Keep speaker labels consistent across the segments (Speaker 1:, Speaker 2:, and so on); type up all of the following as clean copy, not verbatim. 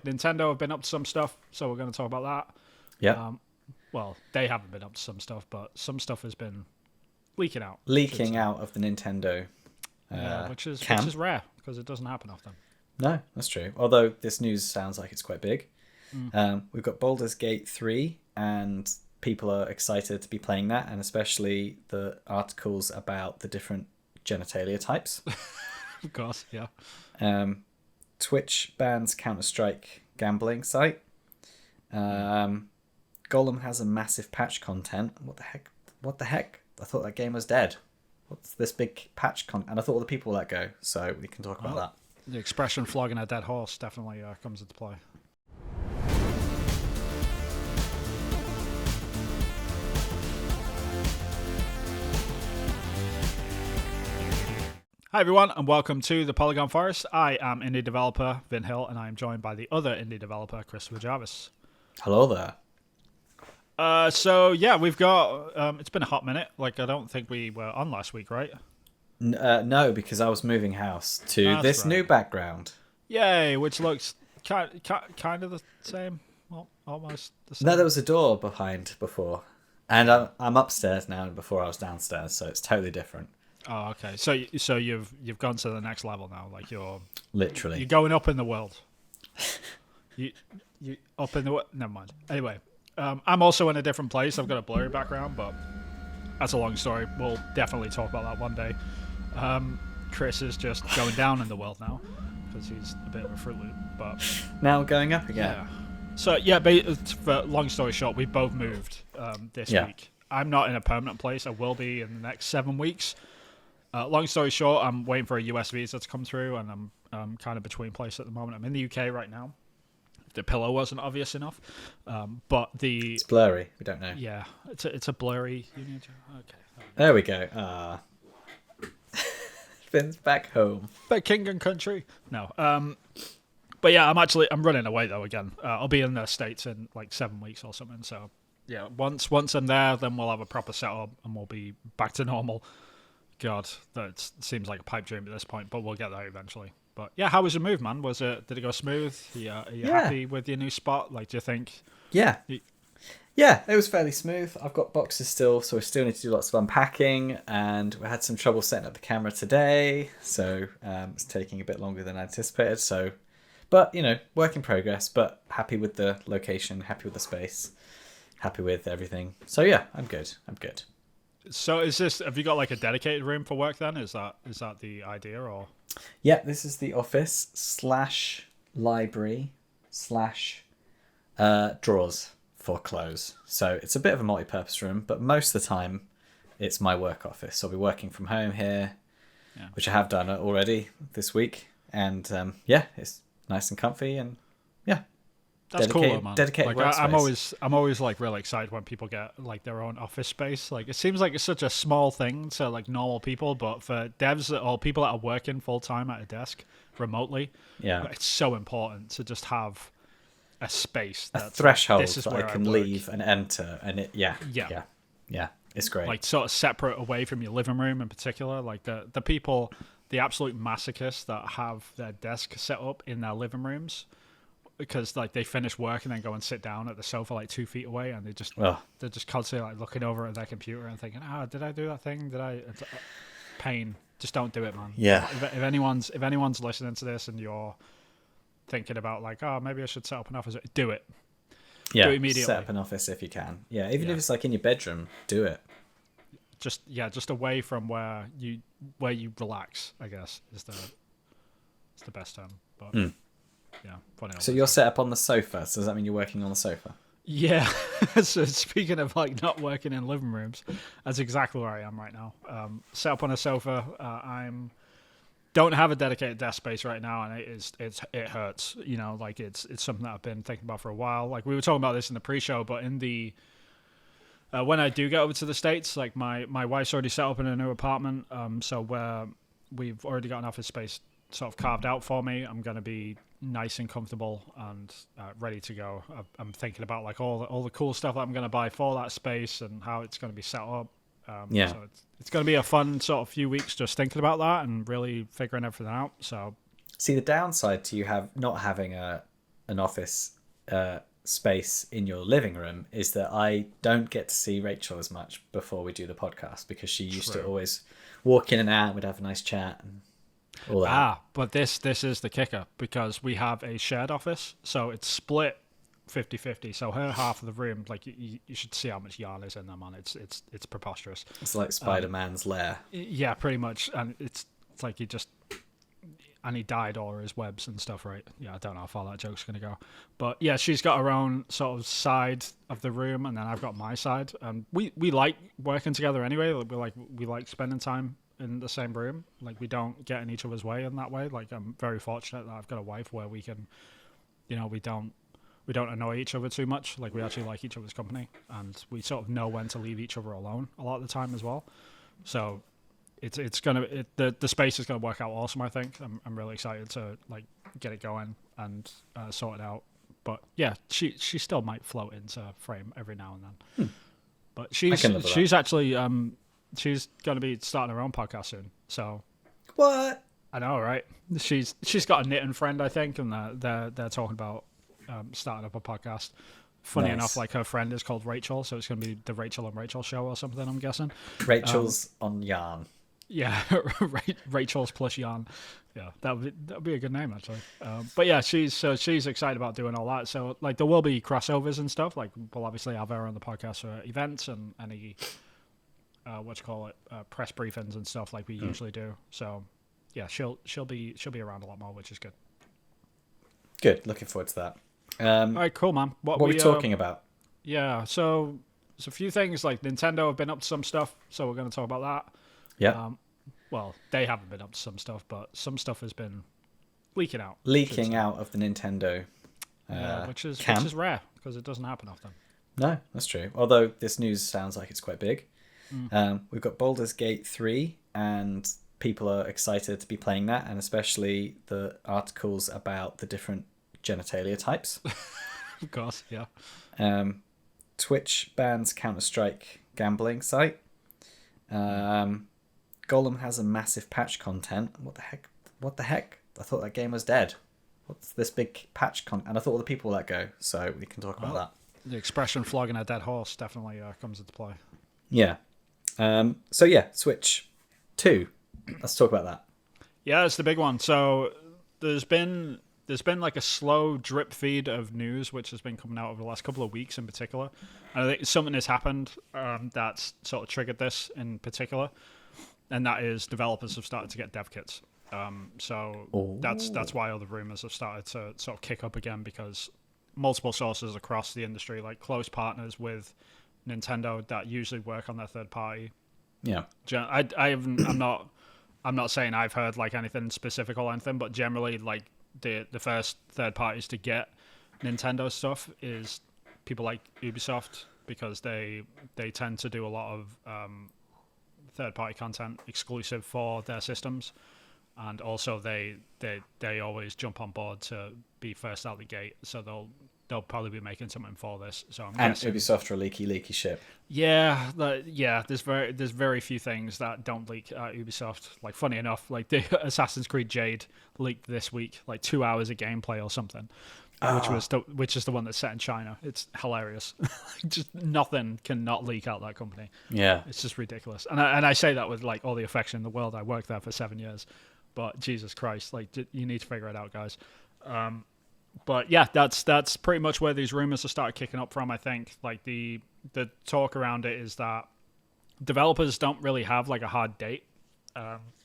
Speaker 1: Nintendo have been up to some stuff, so we're going to talk about that.
Speaker 2: Yeah.
Speaker 1: Well, they haven't been up to some stuff, but some stuff has been leaking out.
Speaker 2: Leaking out of the Nintendo
Speaker 1: which
Speaker 2: camp.
Speaker 1: is rare because it doesn't happen often.
Speaker 2: No, that's true. Although this news sounds like it's quite big. We've got Baldur's Gate 3, and people are excited to be playing that, and especially the articles about the different genitalia types.
Speaker 1: Of course, yeah.
Speaker 2: Twitch bans Counterstrike gambling site. Gollum has a massive patch content. What the heck? I thought that game was dead. What's this big patch content? And I thought all the people let go, so we can talk about that.
Speaker 1: The expression flogging a dead horse definitely comes into play. Hi everyone, and welcome to the Polygon Forest. I am indie developer Vin Hill, and I am joined by the other indie developer Christopher Jarvis.
Speaker 2: Hello there.
Speaker 1: We've got. It's been a hot minute. I don't think we were on last week, right?
Speaker 2: No, because I was moving house to this new background.
Speaker 1: Yay! Which looks kind of the same. Well, almost the same.
Speaker 2: No, there was a door behind before, and I'm upstairs now, and before I was downstairs, so it's totally different.
Speaker 1: Oh, okay. So you've gone to the next level now. Like you're going up in the world. you up in the never mind. Anyway, I'm also in a different place. I've got a blurry background, but that's a long story. We'll definitely talk about that one day. Chris is just going down in the world now because he's a bit of a Fruit Loop. But
Speaker 2: now going up again.
Speaker 1: Yeah. So for long story short, we both moved this week. I'm not in a permanent place. I will be in the next 7 weeks. Long story short, I'm waiting for a US visa to come through, and I'm kind of between places at the moment. I'm in the UK right now. The pillow wasn't obvious enough, but
Speaker 2: it's blurry. We don't know.
Speaker 1: Yeah, it's a blurry. Okay.
Speaker 2: There we go. Finn's back home.
Speaker 1: Back king and country. No. But yeah, I'm running away though again. I'll be in the States in like 7 weeks or something. So yeah, once I'm there, then we'll have a proper setup and we'll be back to normal. God, that seems like a pipe dream at this point, but we'll get there eventually. But yeah, how was your move, man? Did it go smooth? Are you happy with your new spot? Like, do you think?
Speaker 2: Yeah. Yeah, it was fairly smooth. I've got boxes still, so we still need to do lots of unpacking, and we had some trouble setting up the camera today, so it's taking a bit longer than I anticipated. So, but work in progress. But happy with the location, happy with the space, happy with everything. So yeah, I'm good.
Speaker 1: So have you got like a dedicated room for work then? Is that the idea or?
Speaker 2: Yeah, this is the office / library / drawers for clothes. So it's a bit of a multi-purpose room, but most of the time it's my work office. So I'll be working from home here, which I have done already this week. And it's nice and comfy and
Speaker 1: that's cool, man.
Speaker 2: Dedicated workspace.
Speaker 1: I'm always like really excited when people get like their own office space. Like it seems like it's such a small thing to like normal people, but for devs or people that are working full time at a desk remotely, it's so important to just have a space,
Speaker 2: a threshold that I can leave and enter, and it's great.
Speaker 1: Like sort of separate away from your living room in particular. Like the people, the absolute masochists that have their desk set up in their living rooms. Because like they finish work and then go and sit down at the sofa like 2 feet away, and they're just constantly like looking over at their computer and thinking, did I do that thing? It's pain. Just don't do it, man.
Speaker 2: Yeah.
Speaker 1: If anyone's listening to this and you're thinking about like, maybe I should set up an office, do it.
Speaker 2: Yeah.
Speaker 1: Do it immediately.
Speaker 2: Set up an office if you can. Yeah. Even if it's like in your bedroom, do it.
Speaker 1: Just away from where you relax, I guess is the best term. But. Yeah, funny.
Speaker 2: So you're set up on the sofa. So does that mean you're working on the sofa?
Speaker 1: Yeah. So speaking of like not working in living rooms, that's exactly where I am right now. Set up on a sofa. Don't have a dedicated desk space right now, and it hurts. Like it's something that I've been thinking about for a while. Like we were talking about this in the pre-show, but in the when I do get over to the States, like my wife's already set up in a new apartment. So where we've already got an office space sort of carved out for me. I'm going to be nice and comfortable and ready to go. I'm thinking about like all the cool stuff that I'm going to buy for that space and how it's going to be set up. So it's going to be a fun sort of few weeks just thinking about that and really figuring everything out. So
Speaker 2: see, the downside to you not having a an office space in your living room is that I don't get to see Rachel as much before we do the podcast, because she used to always walk in and out. We'd have a nice chat and all that.
Speaker 1: But this is the kicker, because we have a shared office, so it's split 50-50. So her half of the room, like you should see how much yarn is in there, man. It's preposterous.
Speaker 2: It's like Spider-Man's lair.
Speaker 1: Yeah, pretty much, and it's like he dyed all his webs and stuff, right? Yeah, I don't know how far that joke's gonna go, but yeah, she's got her own sort of side of the room, and then I've got my side, and we like working together anyway. We like spending time in the same room. Like, we don't get in each other's way in that way. Like, I'm very fortunate that I've got a wife where we can, we don't annoy each other too much. Like, we actually like each other's company, and we sort of know when to leave each other alone a lot of the time as well. So the space is gonna work out awesome. I think I'm really excited to like get it going and sort it out. But yeah, she still might float into frame every now and then. But she's actually she's gonna be starting her own podcast soon. So
Speaker 2: what?
Speaker 1: I know, right? She's got a knitting friend, I think, and they're talking about starting up a podcast. Funny enough, like, her friend is called Rachel, so it's gonna be the Rachel and Rachel show or something, I'm guessing.
Speaker 2: Rachel's on yarn.
Speaker 1: Yeah, Rachel's plus yarn. Yeah, that'd be a good name, actually. But yeah, she's excited about doing all that. So like, there will be crossovers and stuff. Like, we'll obviously have her on the podcast for events and any press briefings and stuff like we usually do. So yeah, she'll be around a lot more, which is good.
Speaker 2: Good, looking forward to that.
Speaker 1: All right, cool, man.
Speaker 2: What are we talking about?
Speaker 1: Yeah, so there's a few things. Like, Nintendo have been up to some stuff, so we're going to talk about that.
Speaker 2: Yeah.
Speaker 1: Well, they haven't been up to some stuff, but some stuff has been leaking out.
Speaker 2: Leaking out of the Nintendo
Speaker 1: which is rare, because it doesn't happen often.
Speaker 2: No, that's true. Although this news sounds like it's quite big. We've got Baldur's Gate 3, and people are excited to be playing that, and especially the articles about the different genitalia types.
Speaker 1: Of course, yeah.
Speaker 2: Twitch bans Counterstrike gambling site. Gollum has a massive patch content. What the heck? I thought that game was dead. What's this big patch content? And I thought all the people let go, so we can talk about that.
Speaker 1: The expression flogging a dead horse definitely comes into play.
Speaker 2: Yeah. So yeah, Switch 2. Let's talk about that.
Speaker 1: Yeah, it's the big one. So there's been like a slow drip feed of news which has been coming out over the last couple of weeks in particular. And I think something has happened that's sort of triggered this in particular, and that is developers have started to get dev kits. That's why all the rumors have started to sort of kick up again, because multiple sources across the industry, like close partners with Nintendo that usually work on their third party.
Speaker 2: Yeah.
Speaker 1: I'm not saying I've heard like anything specific or anything, but generally, like, the first third parties to get Nintendo stuff is people like Ubisoft, because they tend to do a lot of third party content exclusive for their systems, and also they always jump on board to be first out the gate, so they'll probably be making something for this. So I'm guessing
Speaker 2: Ubisoft are a leaky ship.
Speaker 1: Yeah, there's very few things that don't leak at Ubisoft. Like, funny enough, like the Assassin's Creed Jade leaked this week, like 2 hours of gameplay or something, which is the one that's set in China. It's hilarious. Just nothing can not leak out that company.
Speaker 2: Yeah,
Speaker 1: it's just ridiculous. And I say that with like all the affection in the world. I worked there for 7 years, but Jesus Christ, like, you need to figure it out, guys. But yeah, that's pretty much where these rumors have started kicking up from. I think like the talk around it is that developers don't really have like a hard date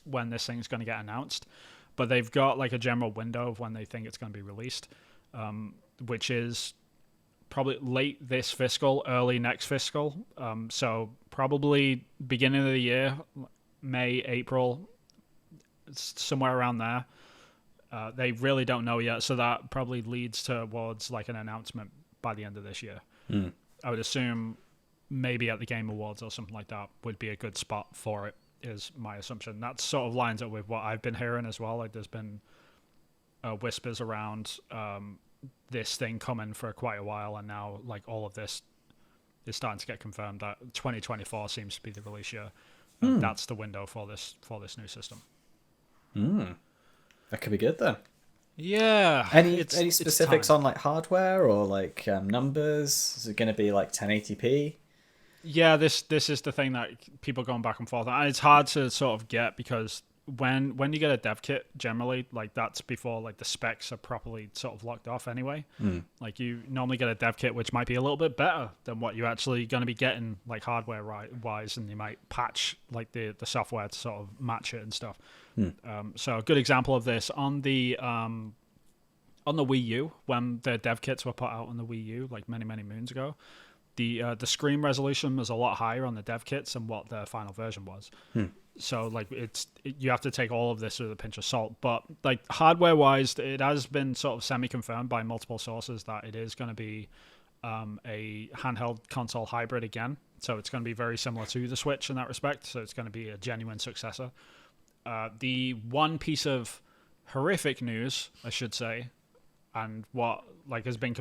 Speaker 1: when this thing's going to get announced, but they've got like a general window of when they think it's going to be released, which is probably late this fiscal, early next fiscal. So probably beginning of the year, May, April, somewhere around there. They really don't know yet, so that probably leads towards like an announcement by the end of this year. I would assume maybe at the Game Awards or something like that would be a good spot for it, is my assumption. That sort of lines up with what I've been hearing as well. Like, there's been whispers around this thing coming for quite a while, and now like all of this is starting to get confirmed that 2024 seems to be the release year. That's the window for this new system.
Speaker 2: That could be good then.
Speaker 1: Yeah,
Speaker 2: Any
Speaker 1: it's
Speaker 2: specifics
Speaker 1: time.
Speaker 2: on like hardware or like numbers? Is it going to be like 1080p?
Speaker 1: Yeah, this is the thing that people going back and forth. And it's hard to sort of get because when you get a dev kit, generally like that's before like the specs are properly sort of locked off anyway.
Speaker 2: Mm.
Speaker 1: Like you normally get a dev kit which might be a little bit better than what you're actually going to be getting like hardware wise, and you might patch like the software to sort of match it and stuff.
Speaker 2: Mm.
Speaker 1: So a good example of this on the Wii U, when the dev kits were put out on the Wii U like many moons ago, the screen resolution was a lot higher on the dev kits than what the final version was. So like you have to take all of this with a pinch of salt. But like hardware wise, it has been sort of semi confirmed by multiple sources that it is going to be a handheld console hybrid again. So it's going to be very similar to the Switch in that respect. So it's going to be a genuine successor. The one piece of horrific news, I should say, and what like has been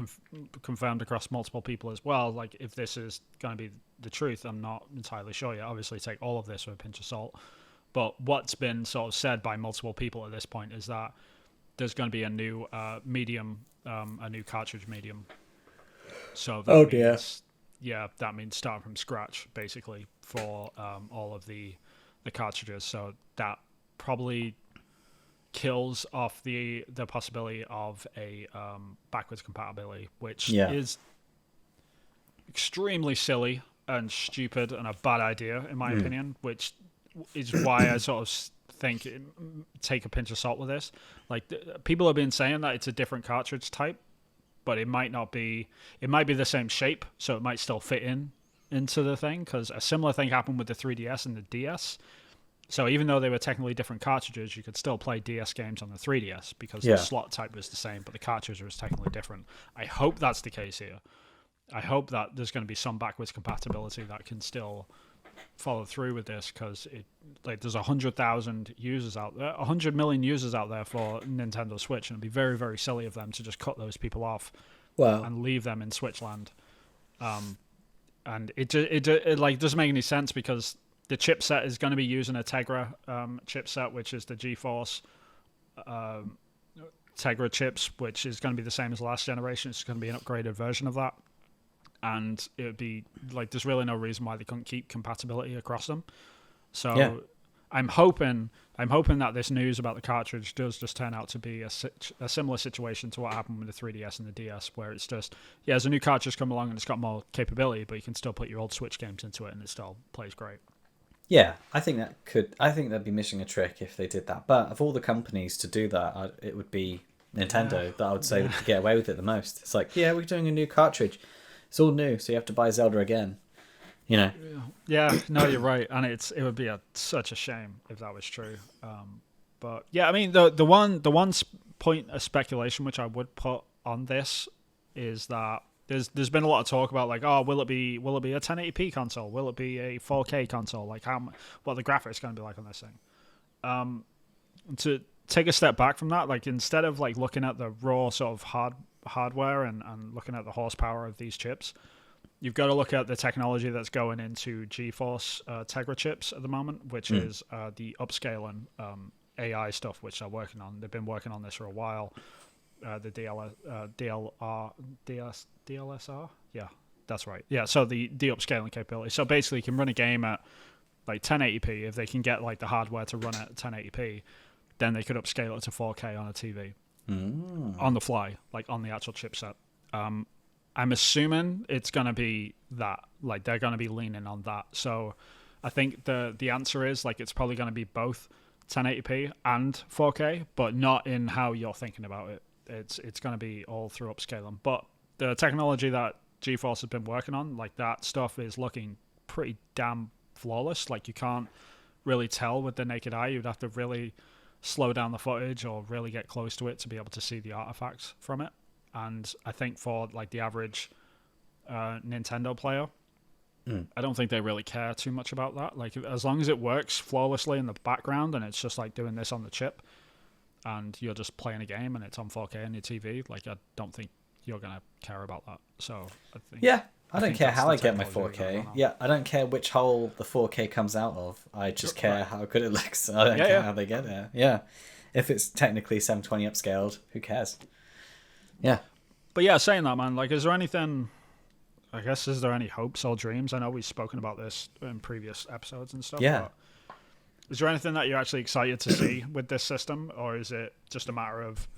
Speaker 1: confirmed across multiple people as well, like if this is going to be the truth, I'm not entirely sure yet. Obviously take all of this with a pinch of salt, but what's been sort of said by multiple people at this point is that there's going to be a new medium, a new cartridge medium. So that means, yeah, that means starting from scratch basically for all of the cartridges. So that probably kills off the possibility of a backwards compatibility, which is extremely silly and stupid and a bad idea in my opinion, which is why I sort of think take a pinch of salt with this. Like people have been saying that it's a different cartridge type, but it might not be. It might be the same shape, so it might still fit into the thing, because a similar thing happened with the 3DS and the DS. So even though they were technically different cartridges, you could still play DS games on the 3DS because the slot type was the same, but the cartridge was technically different. I hope that's the case here. I hope that there's going to be some backwards compatibility that can still follow through with this, because there's 100,000 users out there, 100 million users out there for Nintendo Switch, and it'd be very, very silly of them to just cut those people off and leave them in Switch land. And it like doesn't make any sense, because the chipset is going to be using a Tegra chipset, which is the GeForce Tegra chips, which is going to be the same as last generation. It's going to be an upgraded version of that. And it would be like, there's really no reason why they couldn't keep compatibility across them. So I'm hoping that this news about the cartridge does just turn out to be a similar situation to what happened with the 3DS and the DS, where it's just, there's a new cartridge come along and it's got more capability, but you can still put your old Switch games into it and it still plays great.
Speaker 2: Yeah, I think they'd be missing a trick if they did that. But of all the companies to do that, it would be Nintendo that I would say would get away with it the most. It's like, we're doing a new cartridge. It's all new, so you have to buy Zelda again. You know.
Speaker 1: Yeah, no, you're right, and it would be such a shame if that was true. But yeah, I mean, the one point of speculation which I would put on this is that there's been a lot of talk about like, oh, will it be a 1080p console? Will it be a 4K console? Like what the graphics going to be like on this thing? To take a step back from that, like instead of like looking at the raw sort of hardware and looking at the horsepower of these chips, you've got to look at the technology that's going into GeForce Tegra chips at the moment, which is the upscaling AI stuff, which they're working on. They've been working on this for a while. The DLSR? Yeah, that's right. Yeah, so the upscaling capability. So basically, you can run a game at like 1080p. If they can get like the hardware to run at 1080p, then they could upscale it to 4K on a TV on the fly, like on the actual chipset. I'm assuming it's going to be that. Like they're going to be leaning on that. So I think the answer is like it's probably going to be both 1080p and 4K, but not in how you're thinking about it. It's going to be all through upscaling. But the technology that GeForce has been working on, like that stuff is looking pretty damn flawless. Like you can't really tell with the naked eye. You'd have to really slow down the footage or really get close to it to be able to see the artifacts from it. And I think for like the average Nintendo player, I don't think they really care too much about that. Like as long as it works flawlessly in the background and it's just like doing this on the chip and you're just playing a game and it's on 4K on your TV, like I don't think you're going to care about that. So I think
Speaker 2: I don't care how I get my 4K. I don't care which hole the 4K comes out of. I just care how good it looks. I don't care how they get there. if it's technically 720 upscaled, who cares? Yeah.
Speaker 1: But yeah, saying that, man, like, is there anything? I guess is there any hopes or dreams? I know we've spoken about this in previous episodes and stuff.
Speaker 2: Yeah.
Speaker 1: But is there anything that you're actually excited to see with this system, or is it just a matter of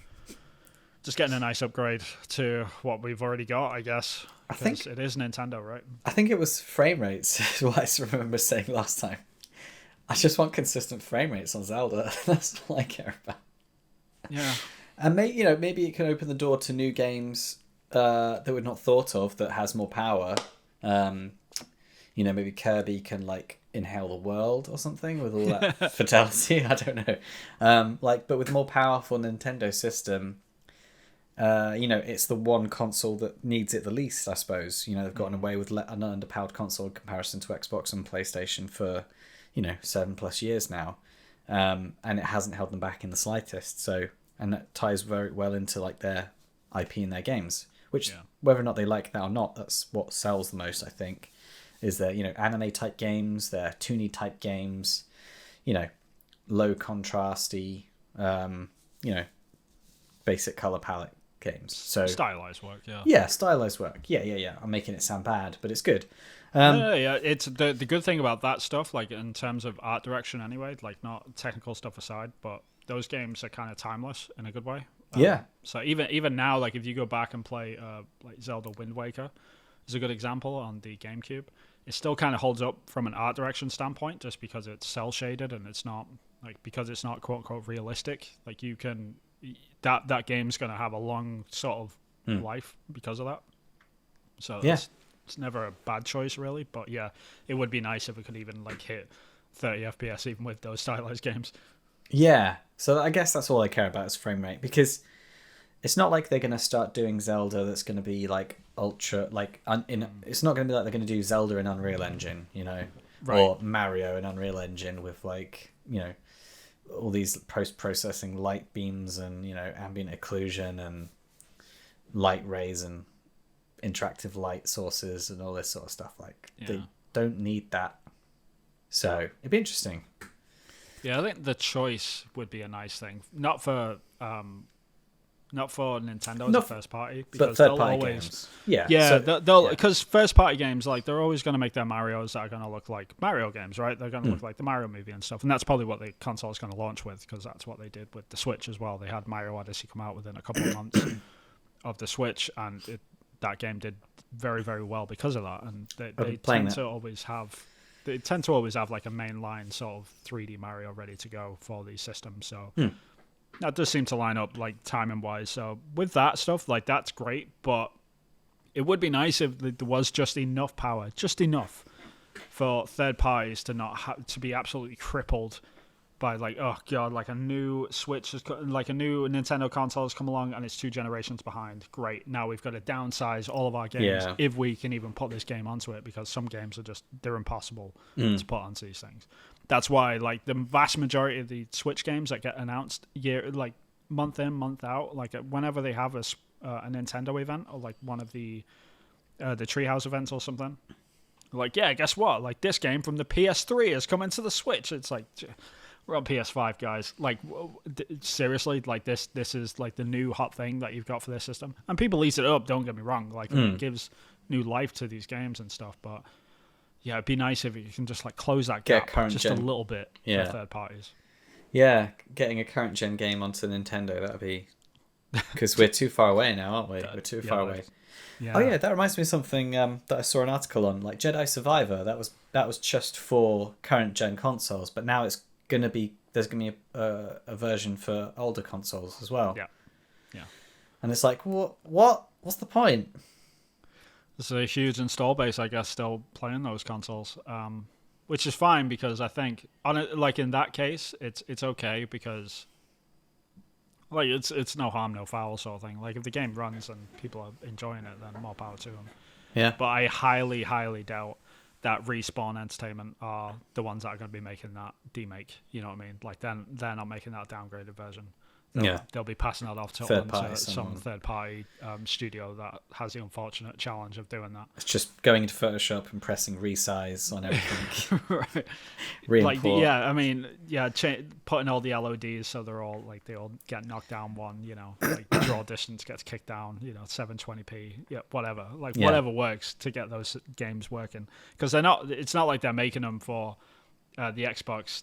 Speaker 1: just getting a nice upgrade to what we've already got? I guess
Speaker 2: I think
Speaker 1: it is Nintendo, right?
Speaker 2: I think it was frame rates. Is what I remember saying last time. I just want consistent frame rates on Zelda. That's all I care about.
Speaker 1: Yeah.
Speaker 2: And maybe it can open the door to new games that we'd not thought of that has more power. Maybe Kirby can like inhale the world or something with all that fidelity. I don't know. But with more powerful Nintendo system, it's the one console that needs it the least, I suppose. They've gotten away with an underpowered console in comparison to Xbox and PlayStation for 7+ years now, and it hasn't held them back in the slightest. So, and that ties very well into like their IP in their games, which whether or not they like that or not, that's what sells the most, I think, is their anime type games, their toony type games, low contrasty, basic color palette games. So
Speaker 1: stylized work,
Speaker 2: stylized work. I'm making it sound bad, but it's good.
Speaker 1: It's the good thing about that stuff, like in terms of art direction anyway, like not technical stuff aside, but those games are kind of timeless in a good way. So even now, like if you go back and play like Zelda Wind Waker is a good example on the GameCube, it still kind of holds up from an art direction standpoint, just because it's cell shaded and it's not because it's not quote unquote realistic. Like you can that game's going to have a long sort of life because of that. So it's never a bad choice really, but yeah, it would be nice if it could even like hit 30 FPS even with those stylized games.
Speaker 2: Yeah, so I guess that's all I care about is frame rate, because it's not like they're going to start doing Zelda that's going to be like ultra it's not going to be like they're going to do Zelda in Unreal Engine,
Speaker 1: Right.
Speaker 2: or Mario in Unreal Engine with like all these post-processing light beams and ambient occlusion and light rays and interactive light sources and all this sort of stuff. They don't need that, so it'd be interesting.
Speaker 1: Yeah, I think the choice would be a nice thing, not for Nintendo as a first party, because
Speaker 2: third party games.
Speaker 1: Because first party games, like, they're always going to make their Marios that are going to look like Mario games, right? They're going to look like the Mario movie and stuff, and that's probably what the console is going to launch with, because that's what they did with the Switch as well. They had Mario Odyssey come out within a couple of months of the Switch, and that game did very, very well because of that. And they tend to always have like a mainline sort of 3D Mario ready to go for these systems. So that does seem to line up like timing wise. So with that stuff, like, that's great, but it would be nice if there was just enough power, just enough for third parties to not to be absolutely crippled by like, oh god, like a new Switch like a new Nintendo console has come along and it's 2 generations behind. Great, now we've got to downsize all of our games if we can even put this game onto it, because some games are they're impossible to put onto these things. That's why like the vast majority of the Switch games that get announced month in, month out, like whenever they have a Nintendo event or like one of the Treehouse events or something, like, yeah, guess what? Like, this game from the PS3 has come into the Switch. It's like, we're on PS5, guys. Like, seriously, like this is like the new hot thing that you've got for this system, and people eat it up. Don't get me wrong. Like, it gives new life to these games and stuff. But yeah, it'd be nice if you can just like close that gap just a little bit for third parties.
Speaker 2: Yeah, getting a current gen game onto Nintendo, that'd be, because we're too far away now, aren't we? We're too far away.
Speaker 1: Yeah.
Speaker 2: Oh yeah, that reminds me of something that I saw an article on, like Jedi Survivor. That was just for current gen consoles, but now there's gonna be a version for older consoles as well.
Speaker 1: Yeah.
Speaker 2: And it's like, what's the point?
Speaker 1: There's a huge install base, I guess, still playing those consoles, which is fine, because I think like in that case, it's okay, because like it's no harm, no foul sort of thing. Like, if the game runs and people are enjoying it, then more power to them.
Speaker 2: Yeah.
Speaker 1: But I highly, highly doubt that Respawn Entertainment are the ones that are going to be making that demake. You know what I mean? Like, then they're not making that downgraded version. they'll be passing that off to some third-party studio that has the unfortunate challenge of doing that.
Speaker 2: It's just going into Photoshop and pressing resize on everything.
Speaker 1: Right.
Speaker 2: Re-import.
Speaker 1: Putting all the LODs so they're all like they all get knocked down one. Like draw distance gets kicked down. 720p. Whatever. Whatever works to get those games working, because they're not. It's not like they're making them for the Xbox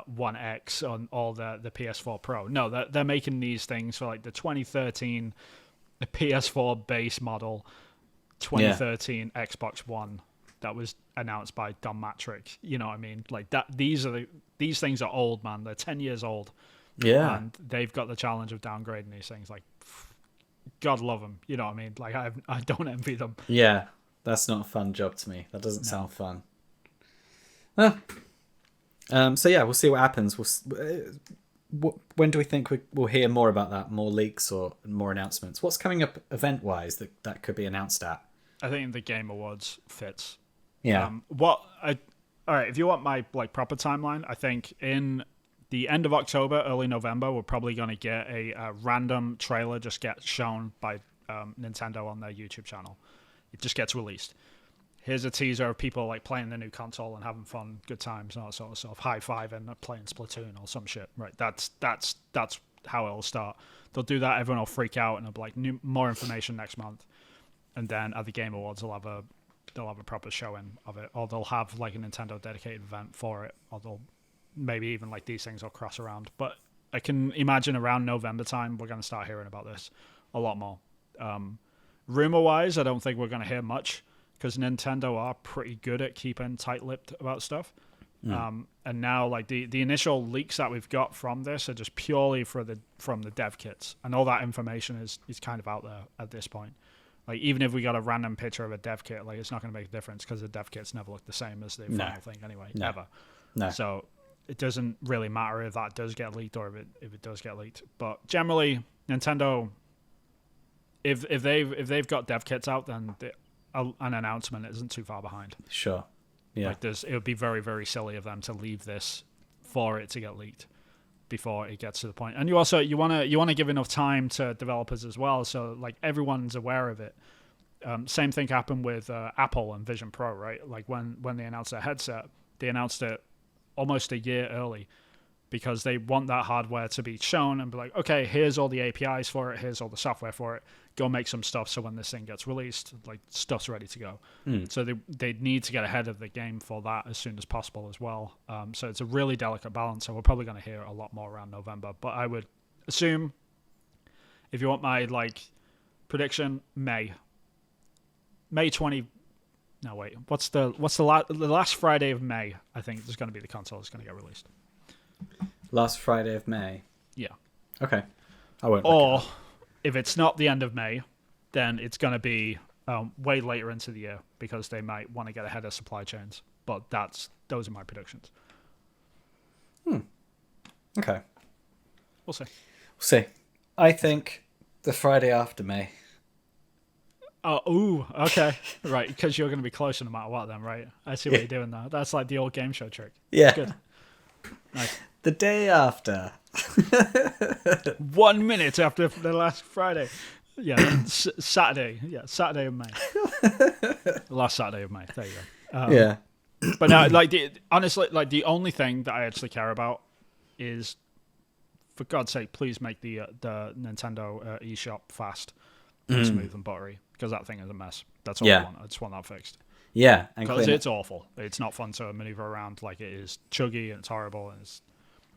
Speaker 1: One X on all the PS4 Pro. No, they're making these things for like the 2013 PS4 base model, 2013 Xbox One that was announced by Don Matrick. You know what I mean? Like that. These things are old, man. They're 10 years old.
Speaker 2: Yeah,
Speaker 1: and they've got the challenge of downgrading these things. Like, God love them. You know what I mean? Like I don't envy them.
Speaker 2: Yeah, that's not a fun job to me. That doesn't sound fun. So yeah, we'll see what happens. When do we think we'll hear more about that? More leaks or more announcements? What's coming up event-wise that could be announced at?
Speaker 1: I think the Game Awards fits.
Speaker 2: Yeah.
Speaker 1: All right. If you want my proper timeline, I think in the end of October, early November, we're probably going to get a random trailer just get shown by Nintendo on their YouTube channel. It just gets released. Here's a teaser of people like playing the new console and having fun, good times, and all that sort of stuff. High-fiving and playing Splatoon or some shit. Right? That's how it'll start. They'll do that. Everyone will freak out, and it'll be like more information next month. And then at the Game Awards, they'll have a proper showing of it, or they'll have like a Nintendo dedicated event for it, or they'll maybe even like these things will cross around. But I can imagine around November time, we're going to start hearing about this a lot more. Rumor-wise, I don't think we're going to hear much, because Nintendo are pretty good at keeping tight-lipped about stuff. And now, like the initial leaks that we've got from this are just purely from the dev kits, and all that information is kind of out there at this point. Like even if we got a random picture of a dev kit, like it's not going to make a difference because the dev kits never look the same as the final thing anyway, ever. No. So it doesn't really matter if that does get leaked or if it does get leaked. But generally, Nintendo, if they've got dev kits out, then an announcement isn't too far behind.
Speaker 2: Sure. Yeah.
Speaker 1: Like it would be very, very silly of them to leave this for it to get leaked before it gets to the point. And you want to give enough time to developers as well, so like everyone's aware of it. Same thing happened with Apple and Vision Pro, right? Like when they announced their headset, they announced it almost a year early, because they want that hardware to be shown and be like, okay, here's all the APIs for it, here's all the software for it, go make some stuff so when this thing gets released, like stuff's ready to go. So they need to get ahead of the game for that as soon as possible as well. So it's a really delicate balance, so we're probably going to hear a lot more around November. But I would assume, if you want my prediction, May 20. No wait, what's the last Friday of May? I think there's going to be the console that's going to get released.
Speaker 2: Last Friday of May.
Speaker 1: Yeah.
Speaker 2: Okay. I won't.
Speaker 1: Or if it's not the end of May, then it's going to be way later into the year, because they might want to get ahead of supply chains. But those are my predictions.
Speaker 2: Okay.
Speaker 1: We'll see.
Speaker 2: I think the Friday after May.
Speaker 1: Okay. Right, because you're going to be closer no matter what then, right? I see what you're doing now. That's like the old game show trick.
Speaker 2: Yeah.
Speaker 1: Good. Nice.
Speaker 2: The day after.
Speaker 1: 1 minute after the last Friday. Yeah, Saturday. Yeah, Saturday of May. Last Saturday of May. There you go.
Speaker 2: Yeah.
Speaker 1: But no, honestly, the only thing that I actually care about is, for God's sake, please make the Nintendo eShop fast and smooth and buttery, because that thing is a mess. That's all I want. I just want that fixed.
Speaker 2: Yeah,
Speaker 1: because it's awful. It's not fun to maneuver around. Like, it is chuggy and it's horrible, and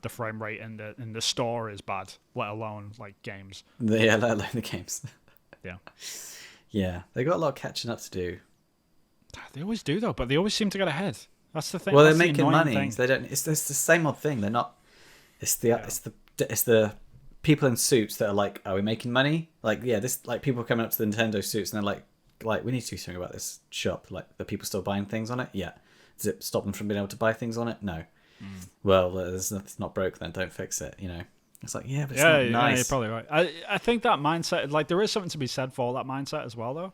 Speaker 1: the frame rate in the store is bad, let alone like games.
Speaker 2: Let alone the games.
Speaker 1: Yeah,
Speaker 2: they got a lot of catching up to do.
Speaker 1: They always do though, but they always seem to get ahead. That's the thing.
Speaker 2: Well, they're making money. They don't. It's the same old thing. They're not. It's the people in suits that are like, are we making money? Like, this, like, people coming up to the Nintendo suits and they're like, we need to do something about this shop. Like, the people still buying things on it? Yeah. Does it stop them from being able to buy things on it? No. Well, it's not broke, then don't fix it, you know? It's like, but it's not nice. Yeah,
Speaker 1: you're probably right. I think that mindset, like, there is something to be said for that mindset as well, though,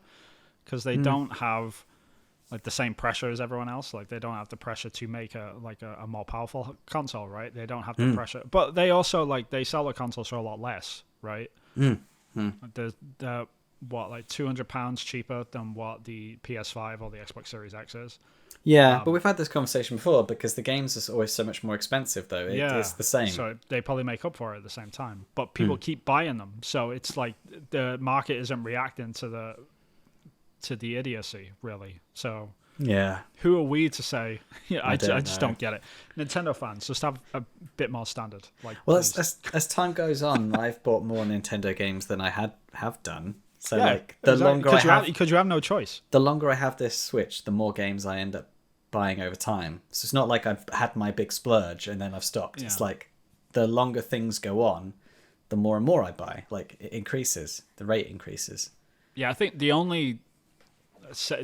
Speaker 1: because they don't have like the same pressure as everyone else. Like they don't have the pressure to make a more powerful console, right? They don't have the pressure, but they also like they sell the consoles for a lot less, right? They're what, like £200 cheaper than what the PS5 or the Xbox Series X is.
Speaker 2: Yeah, but we've had this conversation before because the games are always so much more expensive, though. It's the same.
Speaker 1: So they probably make up for it at the same time. But people keep buying them, so it's like the market isn't reacting to the idiocy, really. So
Speaker 2: yeah,
Speaker 1: who are we to say? I just
Speaker 2: know.
Speaker 1: don't get it. Nintendo fans, just have a bit more standard. Like,
Speaker 2: well, as time goes on, I've bought more Nintendo games than I have done. So like the longer
Speaker 1: because you have no choice.
Speaker 2: The longer I have this Switch, the more games I end up buying over time. So it's not like I've had my big splurge and then I've stopped. It's like the longer things go on, the more and more I buy. Like it increases, the rate increases.
Speaker 1: Yeah, I think the only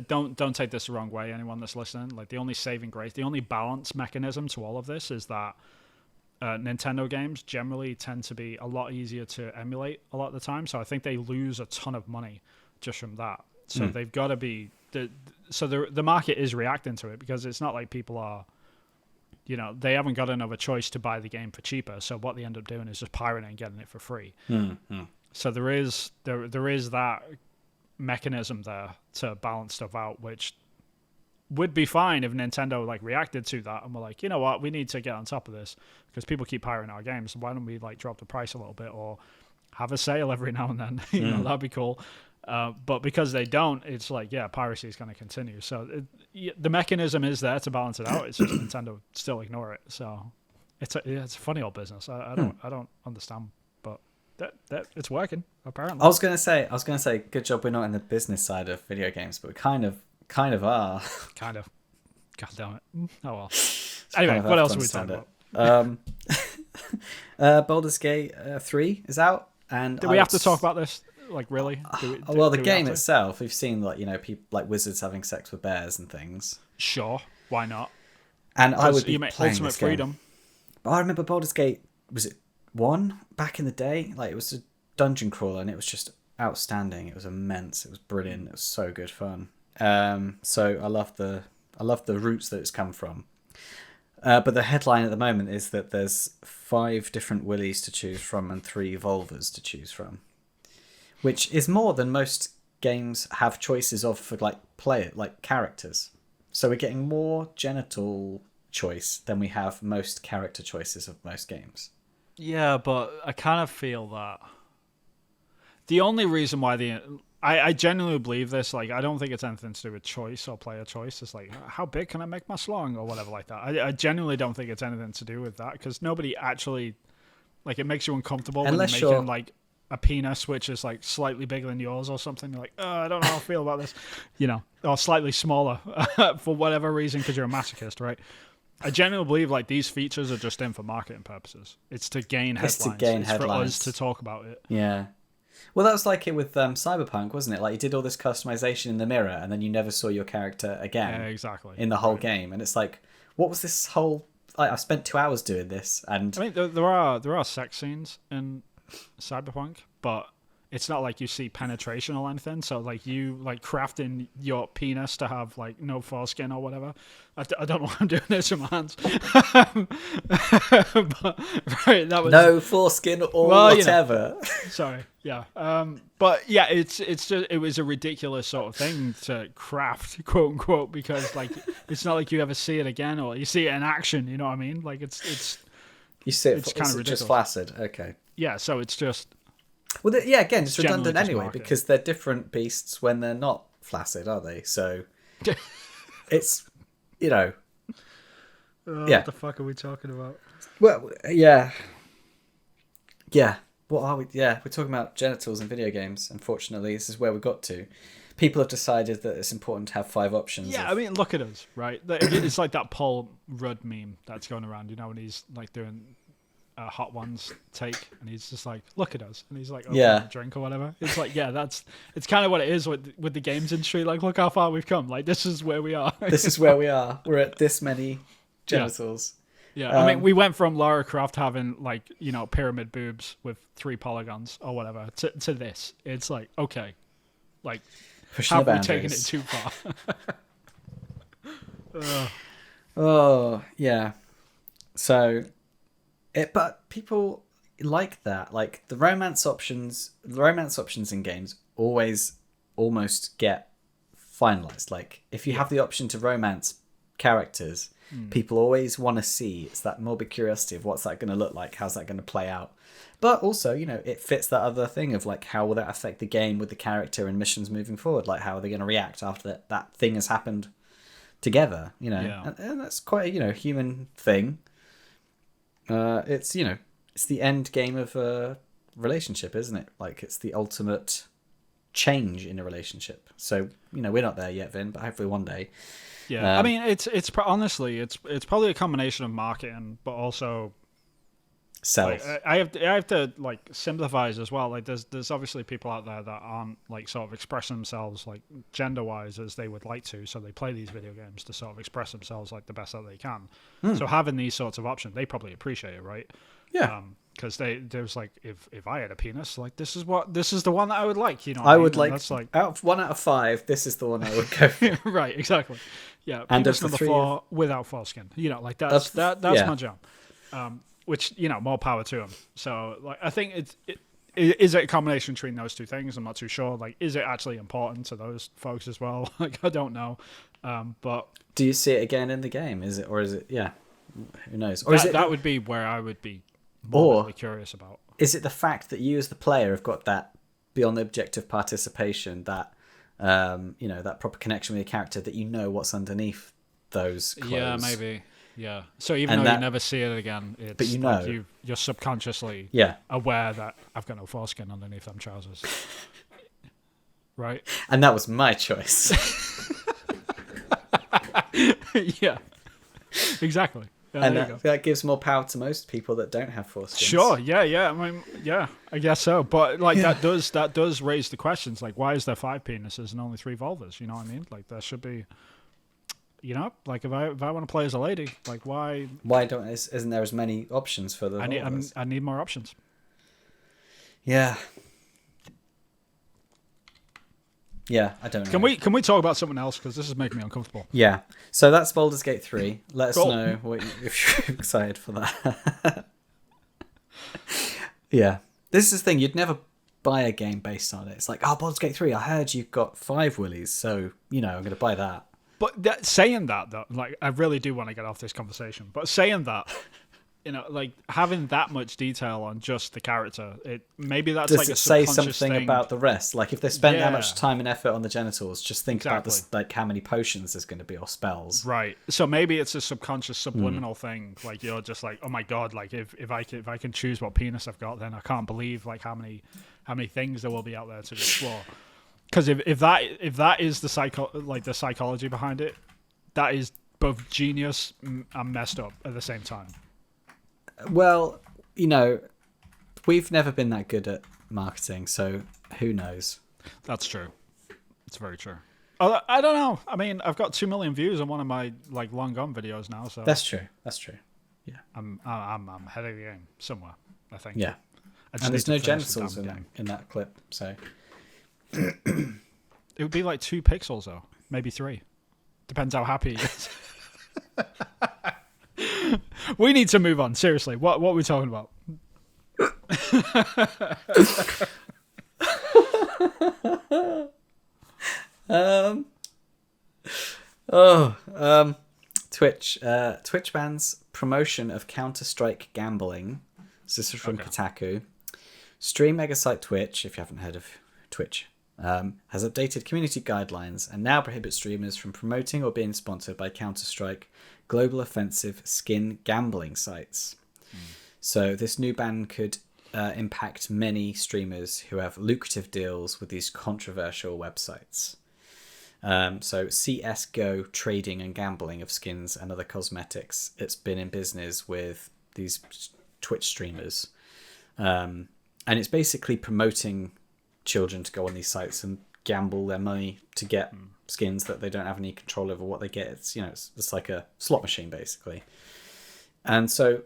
Speaker 1: don't take this the wrong way, anyone that's listening. Like the only saving grace, the only balance mechanism to all of this is that Nintendo games generally tend to be a lot easier to emulate a lot of the time. So I think they lose a ton of money just from that. So they've got to be the market is reacting to it because it's not like people are, they haven't got another choice to buy the game for cheaper. So what they end up doing is just pirating and getting it for free. So there is that mechanism there to balance stuff out, which would be fine if Nintendo like reacted to that and were like, you know what, we need to get on top of this because people keep pirating our games. Why don't we like drop the price a little bit or have a sale every now and then? That'd be cool. But because they don't, it's like, piracy is going to continue. So the mechanism is there to balance it out. It's just Nintendo still ignore it. So it's a funny old business. I don't understand, but that it's working apparently.
Speaker 2: I was gonna say, good job we're not in the business side of video games, but we kind of are.
Speaker 1: Kind of. God damn it. Oh well. Anyway, what else are we talking
Speaker 2: about? Baldur's Gate 3 is out, and
Speaker 1: do we have to talk about this? Like, really?
Speaker 2: The game itself, we've seen like people like wizards having sex with bears and things.
Speaker 1: Sure, why not?
Speaker 2: And I would be playing
Speaker 1: ultimate
Speaker 2: this game.
Speaker 1: freedom.
Speaker 2: But I remember Baldur's Gate, was it 1 back in the day? Like it was a dungeon crawler, and it was just outstanding. It was immense. It was brilliant. It was so good fun. So I love the roots that it's come from. But the headline at the moment is that there's 5 different willies to choose from and 3 vulvas to choose from, which is more than most games have choices of for like characters. So we're getting more genital choice than we have most character choices of most games.
Speaker 1: Yeah, but I kind of feel that the only reason why I genuinely believe this, like, I don't think it's anything to do with choice or player choice. It's like, how big can I make my slong or whatever like that. I genuinely don't think it's anything to do with that because nobody actually, like, it makes you uncomfortable
Speaker 2: unless
Speaker 1: when you're making, like, a penis which is, like, slightly bigger than yours or something. You're like, I don't know how I feel about this, or slightly smaller for whatever reason because you're a masochist, right? I genuinely believe, like, these features are just in for marketing purposes. It's to gain headlines. It's for us to talk about it.
Speaker 2: Yeah. Well, that was like it with Cyberpunk, wasn't it? Like you did all this customization in the mirror, and then you never saw your character again.
Speaker 1: Yeah, exactly.
Speaker 2: In the whole game, and it's like, what was this whole? Like, I spent 2 hours doing this, and
Speaker 1: I mean, there are sex scenes in Cyberpunk, but it's not like you see penetration or anything. So like you like crafting your penis to have like no foreskin or whatever. I don't know why I'm doing this with my hands. But, right, that was
Speaker 2: no foreskin or whatever.
Speaker 1: Sorry, yeah. But yeah, it's just it was a ridiculous sort of thing to craft, quote unquote, because like it's not like you ever see it again or you see it in action. You know what I mean? Like it's
Speaker 2: you see
Speaker 1: it's kind of ridiculous.
Speaker 2: Just flaccid. Okay.
Speaker 1: Yeah, so it's just.
Speaker 2: Well, again, it's redundant anyway because they're different beasts when they're not flaccid, are they? So it's,
Speaker 1: What the fuck are we talking about?
Speaker 2: Well, yeah. What are we? Yeah, we're talking about genitals in video games. Unfortunately, this is where we got to. People have decided that it's important to have 5 options.
Speaker 1: Yeah, I mean, look at us, right? It's like that Paul Rudd meme that's going around, when he's like doing Hot Ones take, and he's just like, look at us, and he's like, a drink or whatever. It's like, it's kind of what it is with the games industry. Like, look how far we've come. Like, this is where we are.
Speaker 2: This is where we are. We're at this many genitals.
Speaker 1: Yeah, I mean, we went from Lara Croft having like pyramid boobs with 3 polygons or whatever to this. It's like, okay, like,
Speaker 2: pushing
Speaker 1: have
Speaker 2: the
Speaker 1: we
Speaker 2: boundaries.
Speaker 1: taken it too far?
Speaker 2: Oh, yeah. So, but people like that. Like the romance options in games always almost get finalized. Like if you have the option to romance characters, people always want to see. It's that morbid curiosity of what's that going to look like? How's that going to play out? But also, it fits that other thing of like how will that affect the game with the character and missions moving forward? Like how are they going to react after that thing has happened together? And that's quite a human thing. It's it's the end game of a relationship, isn't it? Like it's the ultimate change in a relationship. So we're not there yet, Vin, but hopefully one day.
Speaker 1: Yeah, I mean, honestly, it's probably a combination of marketing, but also
Speaker 2: sales.
Speaker 1: Like, I have to like sympathize as well. Like there's obviously people out there that aren't like sort of expressing themselves like gender wise as they would like to, so they play these video games to sort of express themselves like the best that they can. So having these sorts of options, they probably appreciate it, right?
Speaker 2: Yeah.
Speaker 1: Because there's like if I had a penis, like this is the one that I would like.
Speaker 2: I would like.
Speaker 1: That's like
Speaker 2: out of 5, this is the one I would go for.
Speaker 1: Right, exactly. Yeah,
Speaker 2: and
Speaker 1: penis number 4 without foreskin. Like that's my job. Which more power to them. So like I think is it a combination between those two things? I'm not too sure. Like, is it actually important to those folks as well? Like, I don't know. But
Speaker 2: do you see it again in the game? Is it yeah? Who knows? Or
Speaker 1: that would be where I would be more curious about.
Speaker 2: Is it the fact that you as the player have got that beyond the objective participation, that that proper connection with your character, that what's underneath those clothes?
Speaker 1: Yeah, maybe. Yeah. So even though you never see it again, it's
Speaker 2: but
Speaker 1: like you're subconsciously aware that I've got no foreskin underneath them trousers. Right?
Speaker 2: And that was my choice.
Speaker 1: Yeah. Exactly. Yeah,
Speaker 2: and that gives more power to most people that don't have foreskins.
Speaker 1: Sure, yeah. I mean, yeah, I guess so. But like that does raise the questions. Like, why is there 5 penises and only 3 vulvas? You know what I mean? Like, there should be. Like if I want to play as a lady, like why?
Speaker 2: Why isn't there as many options for the?
Speaker 1: I need more options.
Speaker 2: Yeah. Yeah, I don't know.
Speaker 1: Can we talk about something else, because this is making me uncomfortable?
Speaker 2: Yeah. So that's Baldur's Gate 3. Let us know if you're excited for that. Yeah. This is the thing. You'd never buy a game based on it. It's like, Baldur's Gate 3, I heard you've got 5 willies, so, I'm going to buy that.
Speaker 1: But saying that, though, like, I really do want to get off this conversation. But saying that, like having that much detail on just the character, maybe that's like a subconscious
Speaker 2: say something
Speaker 1: thing
Speaker 2: about the rest. Like if they spend that much time and effort on the genitals, just think about this, like how many potions there's going to be or spells.
Speaker 1: Right. So maybe it's a subconscious subliminal thing. Like you're just like, oh my god, like if I can choose what penis I've got, then I can't believe like how many things there will be out there to explore. Because if that is the psychology behind it, that is both genius and messed up at the same time.
Speaker 2: Well, we've never been that good at marketing, so who knows?
Speaker 1: That's true. It's very true. I don't know. I mean, I've got 2 million views on one of my like long gone videos now, so
Speaker 2: that's true. Yeah,
Speaker 1: I'm ahead of the game somewhere, I think.
Speaker 2: Yeah, and there's no genitals in that clip, so.
Speaker 1: It would be like 2 pixels though, maybe 3. Depends how happy he is. We need to move on. Seriously, what are we talking about?
Speaker 2: Twitch bans promotion of Counterstrike gambling. So this is from Kotaku. Stream mega site Twitch, if you haven't heard of Twitch, has updated community guidelines and now prohibits streamers from promoting or being sponsored by Counterstrike global offensive skin gambling sites. So this new ban could impact many streamers who have lucrative deals with these controversial websites. So CSGO trading and gambling of skins and other cosmetics. It's been in business with these Twitch streamers. And it's basically promoting children to go on these sites and gamble their money to get skins that they don't have any control over what they get. It's it's like a slot machine basically. And so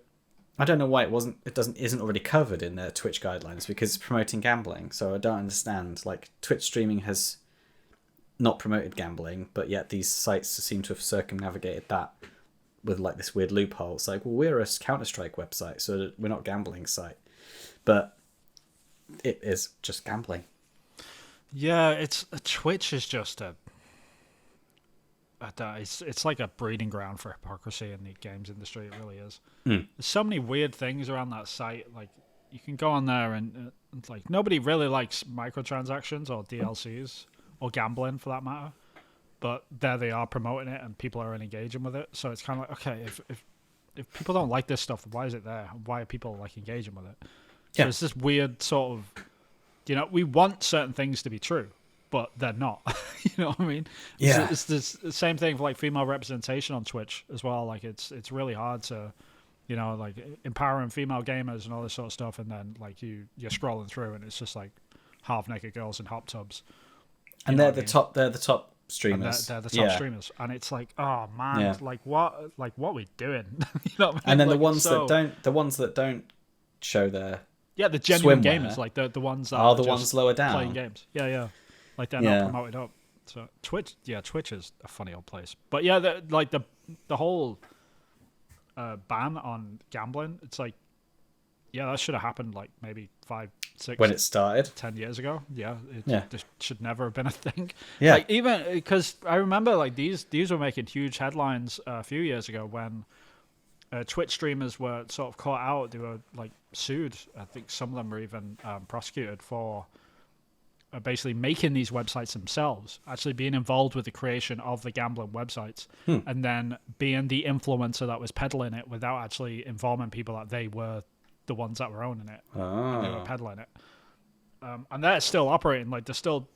Speaker 2: I don't know why isn't already covered in their Twitch guidelines, because it's promoting gambling. So I don't understand. Like Twitch streaming has not promoted gambling, but yet these sites seem to have circumnavigated that with like this weird loophole. It's like, well, we're a Counterstrike website, so we're not a gambling site, but it is just gambling.
Speaker 1: Yeah, Twitch is just it's like a breeding ground for hypocrisy in the games industry. It really is. There's so many weird things around that site. Like, you can go on there and it's like, nobody really likes microtransactions or DLCs or gambling for that matter, but there they are promoting it and people are engaging with it. So it's kind of like, okay, if people don't like this stuff, why is it there? Why are people like engaging with it? So it's this weird sort of, we want certain things to be true, but they're not. You know what I mean?
Speaker 2: Yeah.
Speaker 1: It's the same thing for like female representation on Twitch as well. Like, it's really hard to, like, empowering female gamers and all this sort of stuff, and then like you're scrolling through and it's just like half naked girls in hot tubs.
Speaker 2: And they're the top streamers.
Speaker 1: They're the top streamers, and it's like, oh man, like what are we doing? You know what I mean?
Speaker 2: And then
Speaker 1: like,
Speaker 2: the ones that don't show their
Speaker 1: the genuine
Speaker 2: swimwear
Speaker 1: gamers, like the ones that
Speaker 2: are the
Speaker 1: just
Speaker 2: ones lower down
Speaker 1: playing games. Like, they're not promoted up. So Twitch is a funny old place. But yeah, the whole ban on gambling, it's like, that should have happened like maybe 5, 6
Speaker 2: when it started
Speaker 1: 10 years ago. This should never have been a thing. Like, even because I remember like these were making huge headlines a few years ago when Twitch streamers were sort of caught out. They were like sued. I think some of them were even prosecuted for basically making these websites themselves, actually being involved with the creation of the gambling websites, and then being the influencer that was peddling it without actually informing people that they were the ones that were owning it. And they were peddling it. And they're still operating. Like, they're still,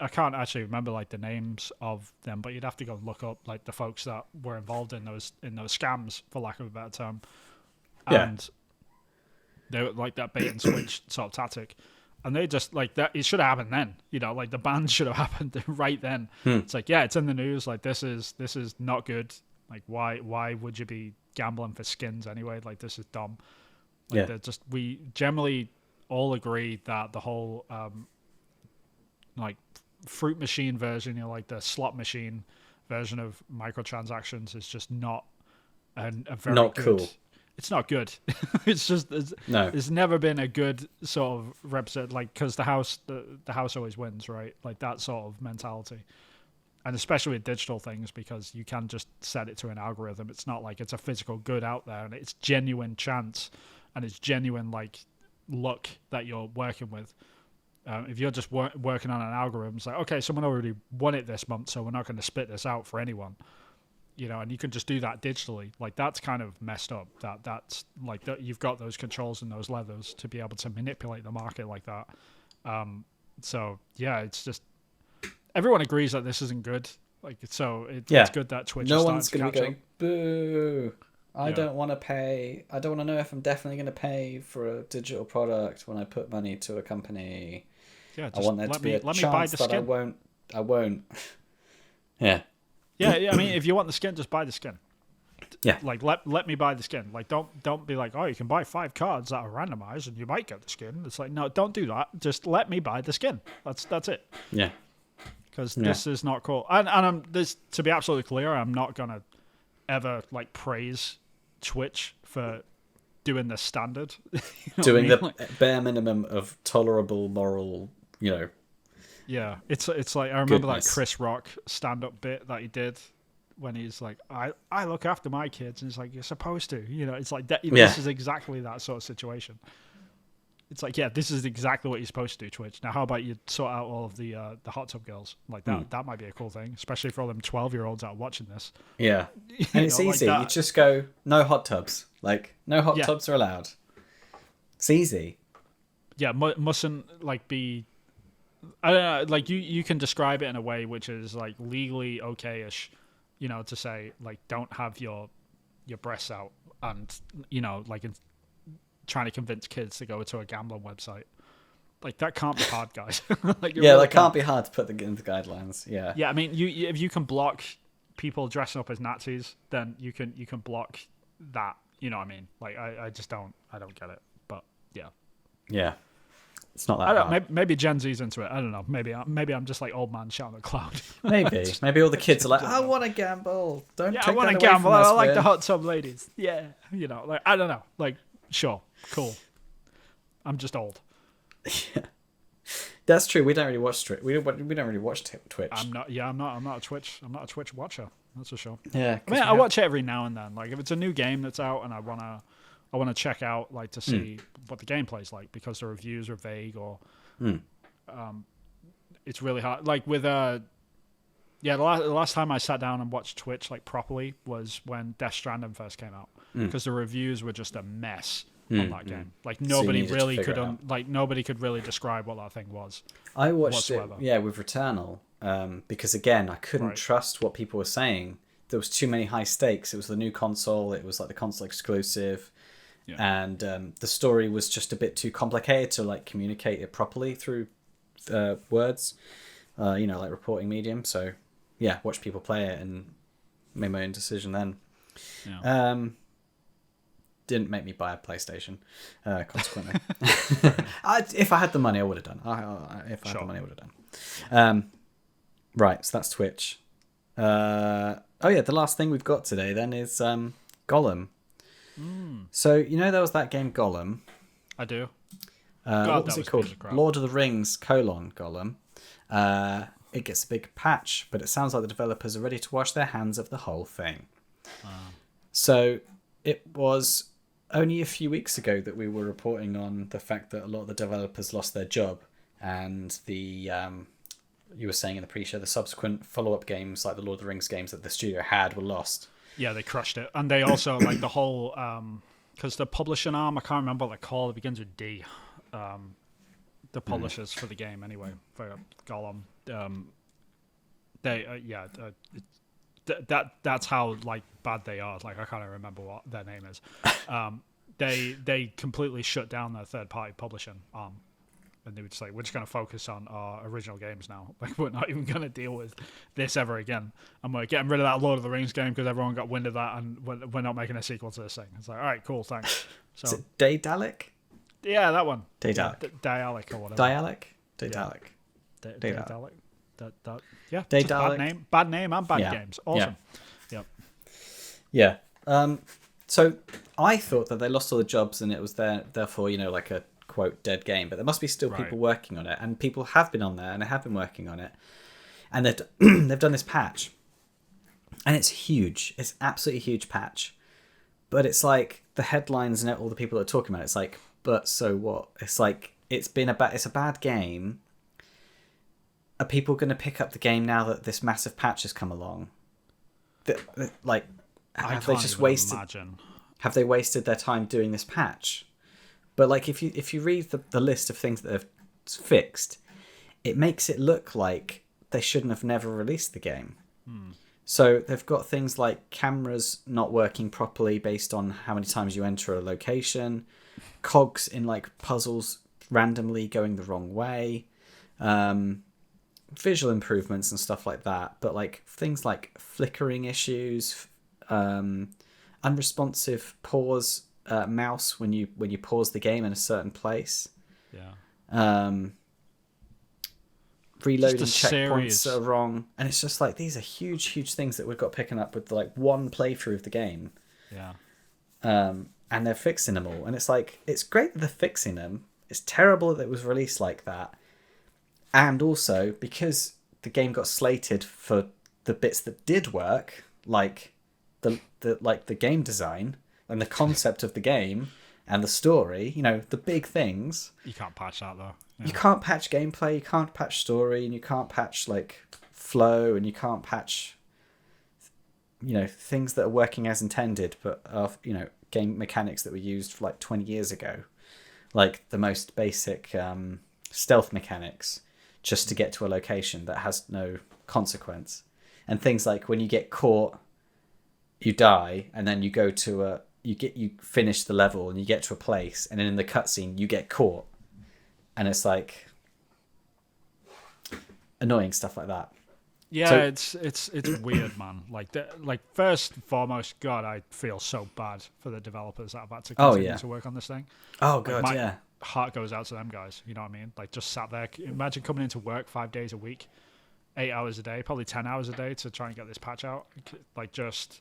Speaker 1: I can't actually remember like the names of them, but you'd have to go look up like the folks that were involved in those scams, for lack of a better term. And they were like that bait and switch sort of tactic. And they just like that. It should have happened then, like the ban should have happened right then. It's like, it's in the news. Like, this is not good. Like, why would you be gambling for skins anyway? Like, this is dumb. Like, we generally all agree that the whole like fruit machine version, like the slot machine version of microtransactions, is just not a very
Speaker 2: not
Speaker 1: good,
Speaker 2: cool.
Speaker 1: It's not good. It's just there's never been a good sort of represent, like, because the house always wins, right? Like, that sort of mentality. And especially with digital things, because you can just set it to an algorithm. It's not like it's a physical good out there, and it's genuine chance and it's genuine like luck that you're working with. If you're just working on an algorithm, it's like, okay, someone already won it this month, so we're not going to split this out for anyone. And you can just do that digitally. Like, that's kind of messed up. That's like that. You've got those controls and those levers to be able to manipulate the market like that. So yeah, it's just everyone agrees that this isn't good. Like, so it's good that Twitch.
Speaker 2: No
Speaker 1: is
Speaker 2: one's
Speaker 1: going to
Speaker 2: be going, boo. I don't want to pay. I don't want to know if I'm definitely going to pay for a digital product when I put money to a company.
Speaker 1: Yeah,
Speaker 2: I want there to be a chance that I won't. Yeah.
Speaker 1: Yeah, I mean, if you want the skin, just buy the skin.
Speaker 2: Yeah.
Speaker 1: Like, let me buy the skin. Like, don't be like, oh, you can buy 5 cards that are randomized and you might get the skin. It's like, no, don't do that. Just let me buy the skin. That's it.
Speaker 2: Yeah.
Speaker 1: Because this is not cool. And this, to be absolutely clear, I'm not gonna ever like praise Twitch for doing the standard.
Speaker 2: Doing the bare minimum of tolerable moral,
Speaker 1: Yeah, it's like, I remember that Chris Rock stand-up bit that he did when he's like, I look after my kids, and it's like, you're supposed to, it's like that. This is exactly that sort of situation. It's like, this is exactly what you're supposed to do, Twitch. Now, how about you sort out all of the hot tub girls? Like, that might be a cool thing, especially for all them 12-year-olds that are watching this.
Speaker 2: Yeah, and it's easy. Like, you just go, no hot tubs. Like, no hot tubs are allowed. It's easy.
Speaker 1: Yeah, mustn't like be. I don't know. Like, you can describe it in a way which is like legally okay-ish. To say like, don't have your breasts out, and like trying to convince kids to go to a gambling website. Like, that can't be hard, guys. Like,
Speaker 2: really can't be hard to put in the guidelines. Yeah.
Speaker 1: Yeah, I mean, if you can block people dressing up as Nazis, then you can block that. You know what I mean? Like, I just don't get it. But yeah.
Speaker 2: Yeah. It's not that
Speaker 1: I don't.
Speaker 2: hard.
Speaker 1: Maybe Gen Z's into it. I don't know. Maybe I'm just like old man shouting at cloud.
Speaker 2: Maybe all the kids are like, I want to gamble. Don't
Speaker 1: Yeah, I
Speaker 2: take
Speaker 1: want
Speaker 2: that
Speaker 1: to
Speaker 2: away
Speaker 1: gamble.
Speaker 2: from us,
Speaker 1: I like the
Speaker 2: Vin."
Speaker 1: hot tub ladies. Yeah, like I don't know. Like, sure, cool. I'm just old.
Speaker 2: That's true. We don't really watch Twitch. We don't really watch Twitch.
Speaker 1: I'm not. Yeah, I'm not a Twitch. I'm not a Twitch watcher. That's for sure.
Speaker 2: Yeah,
Speaker 1: I mean, I watch it every now and then. Like if it's a new game that's out and I wanna check out like to see what the gameplay's like because the reviews are vague or it's really hard. Like with the last time I sat down and watched Twitch like properly was when Death Stranding first came out because the reviews were just a mess on that game. Like nobody really could nobody could really describe what that thing was.
Speaker 2: I watched it, with Returnal, because again, I couldn't trust what people were saying. There was too many high stakes. It was the new console. It was like the console exclusive, and the story was just a bit too complicated to like communicate it properly through words, like reporting medium. So, watch people play it and made my own decision then. Yeah. Didn't make me buy a PlayStation, consequently. If I had the money, I would have done. If I had the money, I would have done. Right, so that's Twitch. The last thing we've got today then is Gollum. So, there was that game Gollum.
Speaker 1: I do.
Speaker 2: What was it called? Lord of the Rings, Gollum. It gets a big patch, but it sounds like the developers are ready to wash their hands of the whole thing. So it was only a few weeks ago that we were reporting on the fact that a lot of the developers lost their job, and the you were saying in the pre-show the subsequent follow-up games like the Lord of the Rings games that the studio had were lost. Yeah,
Speaker 1: they crushed it, and they also like the whole because the publishing arm, I can't remember what they call it, begins with D. The publishers for the game anyway for Gollum. That's how like bad they are. Like I can't even remember what their name is. They completely shut down their third party publishing arm, and they were just like, we're just going to focus on our original games now. Like we're not even going to deal with this ever again. And we're getting rid of that Lord of the Rings game because everyone got wind of that, and we're not making a sequel to this thing. It's like, all right, cool, thanks. So
Speaker 2: is it Daedalic?
Speaker 1: Yeah, that one.
Speaker 2: Daedalic.
Speaker 1: Dialic or whatever.
Speaker 2: Daedalic.
Speaker 1: Yeah,
Speaker 2: Daedalic.
Speaker 1: Bad name and bad games. Awesome.
Speaker 2: Yeah. So I thought that they lost all the jobs and it was therefore, like a quote dead game, but there must be still people working on it, and people have been on there and they have been working on it, and they've done this patch, and it's huge. It's absolutely huge patch, but it's like the headlines and all the people that are talking about it, it's like, but so what? It's like it's a bad game. Are people going to pick up the game now that this massive patch has come along? Like, have they just wasted? Have they wasted their time doing this patch? But like, if you read the list of things that they've fixed, it makes it look like they shouldn't have never released the game. So they've got things like cameras not working properly based on how many times you enter a location, cogs in like puzzles randomly going the wrong way. Visual improvements and stuff like that, but like things like flickering issues, unresponsive pause mouse when you pause the game in a certain place, reloading checkpoints that are wrong, and it's just like these are huge things that we've got picking up with like one playthrough of the game, and they're fixing them all, and it's like it's great that they're fixing them. It's terrible that it was released like that. And also, because the game got slated for the bits that did work, like the game design and the concept of the game and the story, the big things.
Speaker 1: You can't patch that though.
Speaker 2: Yeah. You can't patch gameplay, you can't patch story, and you can't patch like flow, and you can't patch things that are working as intended, but are game mechanics that were used for like 20 years ago, like the most basic stealth mechanics. Just to get to a location that has no consequence, and things like when you get caught, you die, and then you go to you finish the level and you get to a place, and then in the cutscene you get caught, and it's like annoying stuff like that.
Speaker 1: Yeah, so, it's weird, man. Like first and foremost, God, I feel so bad for the developers that have had to continue to work on this thing.
Speaker 2: Oh God,
Speaker 1: heart goes out to them guys. You know what I mean? Like, just sat there. Imagine coming into work 5 days a week, 8 hours a day, probably 10 hours a day to try and get this patch out. Like, just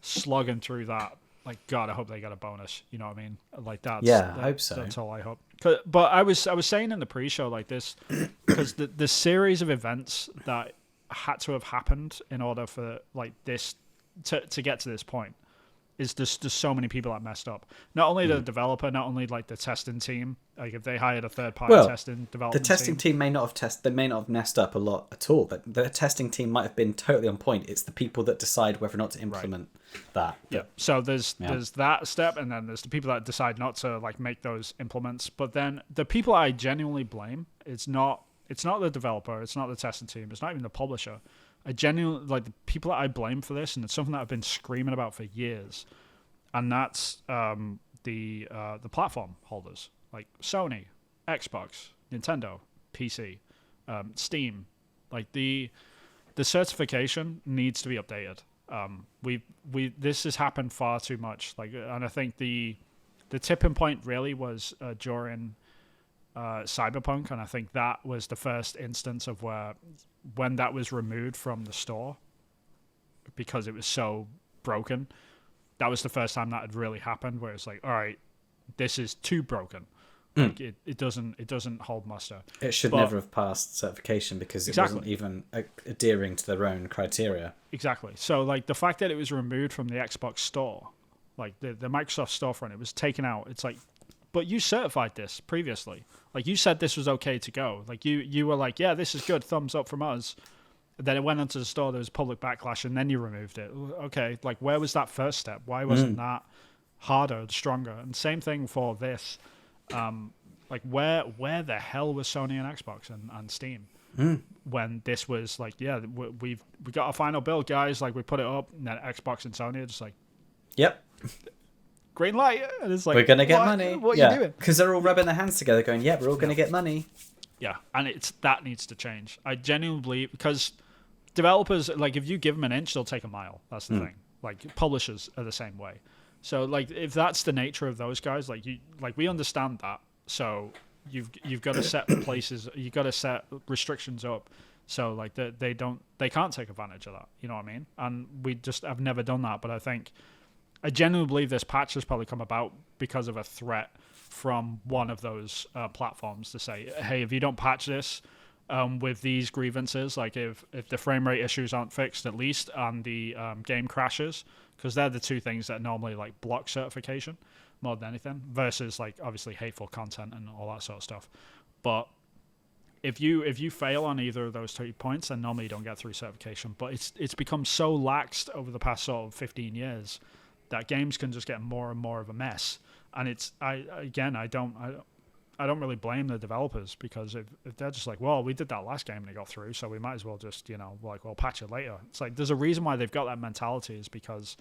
Speaker 1: slugging through that. Like, God, I hope they get a bonus. You know what I mean? Like, I
Speaker 2: hope so.
Speaker 1: That's all I hope. But I was saying in the pre-show, like, this, because the series of events that had to have happened in order for, like, this to get to this point is just so many people that messed up. Not only the developer, not only like the testing team. Like, if they hired a third-party testing development
Speaker 2: the testing team may not have they may not have messed up a lot at all. But the testing team might have been totally on point. It's the people that decide whether or not to implement that.
Speaker 1: Yeah. So there's that step, and then there's the people that decide not to like make those implements. But then the people I genuinely blame, it's not the developer, it's not the testing team, it's not even the publisher. I genuinely, like, the people that I blame for this, and it's something that I've been screaming about for years, and that's the platform holders, like Sony, Xbox, Nintendo, PC, Steam. Like, the certification needs to be updated. This has happened far too much. Like, and I think the tipping point really was during Cyberpunk, and I think that was the first instance of when that was removed from the store because it was so broken. That was the first time that had really happened, where it's like, all right, this is too broken. Like, it doesn't hold muster.
Speaker 2: It should never have passed certification because it wasn't even adhering to their own criteria.
Speaker 1: Exactly. So, like, the fact that it was removed from the Xbox store, like the Microsoft storefront, it was taken out. It's like, but you certified this previously. Like, you said this was okay to go. Like, you were like, yeah, this is good, thumbs up from us. And then it went onto the store, there was public backlash, and then you removed it. Okay, like, where was that first step? Why wasn't that harder, stronger? And same thing for this. Like, where the hell was Sony and Xbox and Steam when this was like, yeah, we got our final build, guys. Like, we put it up, and then Xbox and Sony are just like,
Speaker 2: yep.
Speaker 1: Green light, and it's like,
Speaker 2: we're gonna get money.
Speaker 1: What are you doing?
Speaker 2: Because they're all rubbing their hands together, going, "Yeah, we're all gonna get money."
Speaker 1: Yeah, and that needs to change. I genuinely believe, because developers, like, if you give them an inch, they'll take a mile. That's the thing. Like, publishers are the same way. So, like, if that's the nature of those guys, like, we understand that. So you've got to set places, you've got to set restrictions up. So, like, they can't take advantage of that. You know what I mean? And we just have never done that. But I genuinely believe this patch has probably come about because of a threat from one of those platforms to say, hey, if you don't patch this with these grievances, like if the frame rate issues aren't fixed at least, and the game crashes, because they're the two things that normally, like, block certification more than anything, versus, like, obviously hateful content and all that sort of stuff. But if you fail on either of those 2 points, then normally you don't get through certification. But it's become so laxed over the past sort of 15 years that games can just get more and more of a mess. And I don't really blame the developers, because if they're just like, well, we did that last game and it got through, so we might as well just, like, we'll patch it later. It's like, there's a reason why they've got that mentality, is because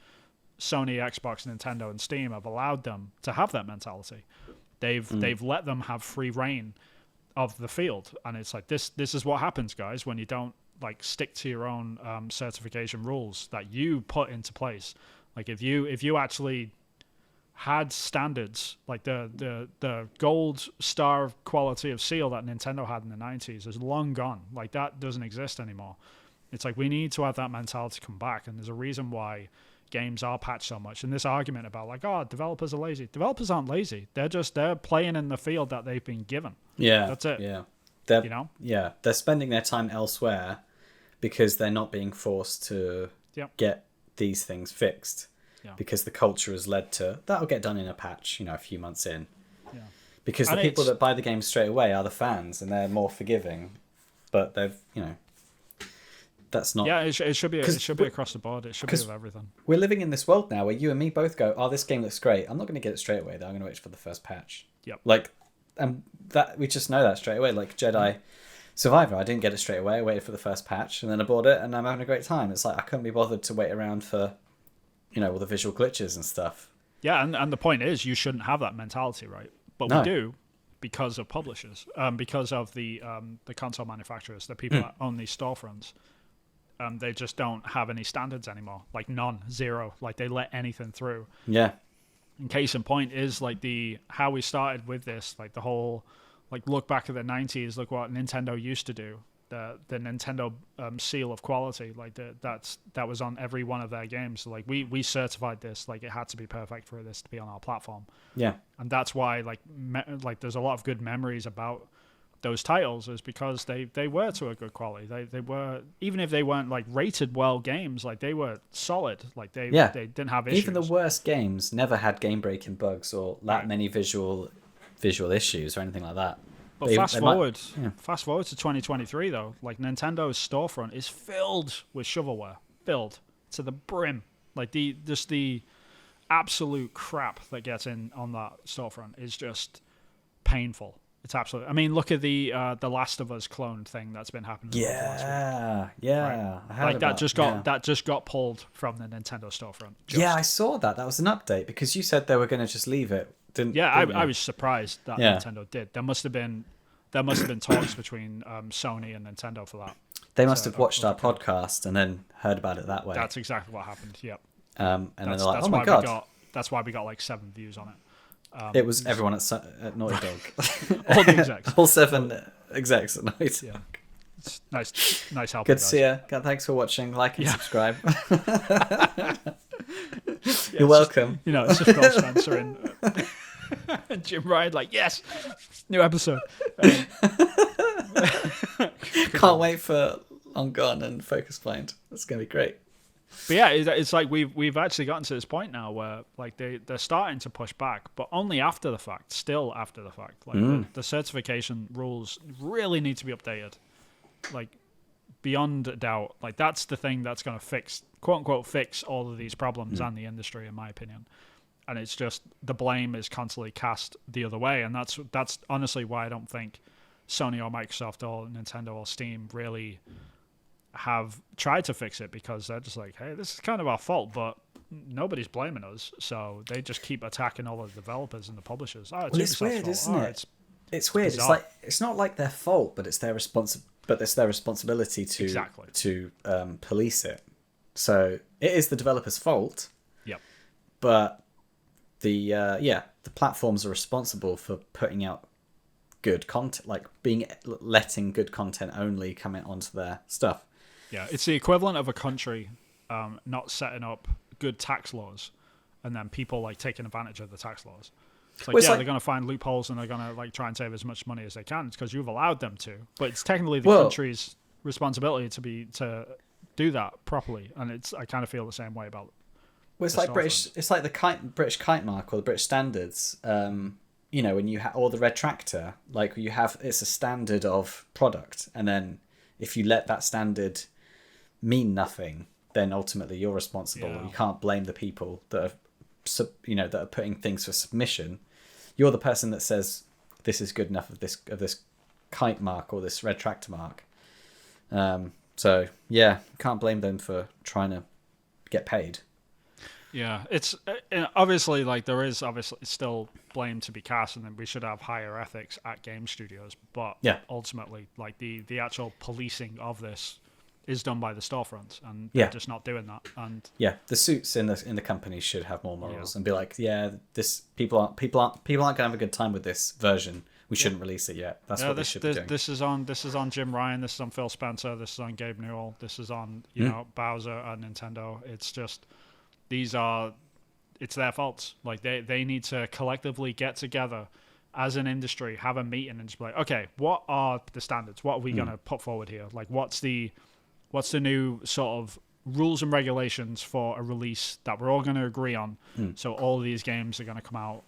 Speaker 1: Sony, Xbox, Nintendo, and Steam have allowed them to have that mentality. They've let them have free reign of the field, and it's like, this is what happens, guys, when you don't, like, stick to your own certification rules that you put into place. Like, if you actually had standards, like the gold star quality of seal that Nintendo had in the 90s is long gone. Like, that doesn't exist anymore. It's like, we need to have that mentality come back, and there's a reason why games are patched so much. And this argument about, like, oh, developers are lazy. Developers aren't lazy. They're playing in the field that they've been given. Yeah. That's it.
Speaker 2: Yeah.
Speaker 1: Yeah.
Speaker 2: They're spending their time elsewhere because they're not being forced to get these things fixed. Yeah. Because the culture has led to, that'll get done in a patch, a few months in. Yeah. Because the people that buy the game straight away are the fans, and they're more forgiving. But they've, that's not.
Speaker 1: Yeah, it should be across the board. It should be with everything.
Speaker 2: We're living in this world now where you and me both go, oh, this game looks great. I'm not going to get it straight away, though. I'm going to wait for the first patch.
Speaker 1: Yep.
Speaker 2: Like, and that we just know that straight away. Like Jedi Survivor, I didn't get it straight away. I waited for the first patch, and then I bought it, and I'm having a great time. It's like, I couldn't be bothered to wait around for, all the visual glitches and stuff.
Speaker 1: Yeah, and the point is, you shouldn't have that mentality, right? But we do, because of publishers, because of the console manufacturers, the people that own these storefronts. They just don't have any standards anymore. Like, none, zero. Like, they let anything through.
Speaker 2: Yeah.
Speaker 1: And case in point is like how we started with this, like the whole, like look back at the 90s, look what Nintendo used to do. The Nintendo seal of quality, like that was on every one of their games. So, like we certified this, like it had to be perfect for this to be on our platform.
Speaker 2: Yeah,
Speaker 1: and that's why like there's a lot of good memories about those titles, is because they were to a good quality. They were, even if they weren't like rated well games, like they were solid. Like they didn't have issues.
Speaker 2: Even the worst games never had game breaking bugs or that many visual issues or anything like that.
Speaker 1: But fast forward to 2023 though, like Nintendo's storefront is filled with shovelware, filled to the brim. Like the absolute crap that gets in on that storefront is just painful. It's absolutely. I mean, look at the Last of Us clone thing that's been happening.
Speaker 2: Yeah.
Speaker 1: Right?
Speaker 2: I heard
Speaker 1: that just got pulled from the Nintendo storefront.
Speaker 2: Yeah, I saw that. That was an update because you said they were going to just leave it.
Speaker 1: I was surprised that Nintendo did. There must have been talks between Sony and Nintendo for that.
Speaker 2: They must have watched our podcast and then heard about it that way.
Speaker 1: That's exactly what happened. Yep.
Speaker 2: And then they're like, "Oh my god!"
Speaker 1: That's why we got like 7 views on it.
Speaker 2: It was everyone at Naughty Dog.
Speaker 1: All the execs.
Speaker 2: All 7 execs at Naughty Dog.
Speaker 1: Yeah. It's nice help.
Speaker 2: Good to see you. Thanks for watching. Like and subscribe. You're welcome.
Speaker 1: It's just Phil Spencer and Jim Ryan, like, yes, new episode.
Speaker 2: Can't wait for Long Gone and Focus Blind. That's going to be great.
Speaker 1: But yeah, it's like we've actually gotten to this point now where like they're starting to push back, but only after the fact, still after the fact. Like the certification rules really need to be updated, like beyond a doubt. Like that's the thing that's going to fix, quote unquote, fix all of these problems and the industry, in my opinion. And it's just the blame is constantly cast the other way, and that's honestly why I don't think Sony or Microsoft or Nintendo or Steam really have tried to fix it, because they're just like, hey, this is kind of our fault, but nobody's blaming us, so they just keep attacking all of the developers and the publishers.
Speaker 2: It's weird, isn't it? It's weird.
Speaker 1: Bizarre.
Speaker 2: It's like it's not like their fault, but it's their responsibility to police it. So it is the developer's fault.
Speaker 1: Yep.
Speaker 2: But the platforms are responsible for putting out good content, like letting good content only come in onto their stuff.
Speaker 1: Yeah, it's the equivalent of a country not setting up good tax laws, and then people like taking advantage of the tax laws. It's like, they're going to find loopholes and they're going to like try and save as much money as they can. It's because you've allowed them to, but it's technically the country's responsibility to do that properly. And I kind of feel the same way about.
Speaker 2: Well, it's like It's like the British kite mark or the British standards. When you or the red tractor, like it's a standard of product, and then if you let that standard mean nothing, then ultimately you're responsible. Yeah. You can't blame the people that are putting things for submission. You're the person that says this is good enough of this kite mark or this red tractor mark. So yeah, can't blame them for trying to get paid.
Speaker 1: Yeah, it's obviously like there is obviously still blame to be cast, and then we should have higher ethics at game studios. But ultimately, like the actual policing of this is done by the storefronts, and they're just not doing that. And
Speaker 2: the suits in the company should have more morals and be like, this people aren't gonna have a good time with this version. We shouldn't release it yet. That's what they should be doing. This is on Jim Ryan. This is on Phil Spencer. This is on Gabe Newell. This is on Bowser and Nintendo. It's just. It's their faults. Like they need to collectively get together as an industry, have a meeting, and just be like, okay, what are the standards? What are we gonna put forward here? Like, what's the new sort of rules and regulations for a release that we're all gonna agree on? So all of these games are gonna come out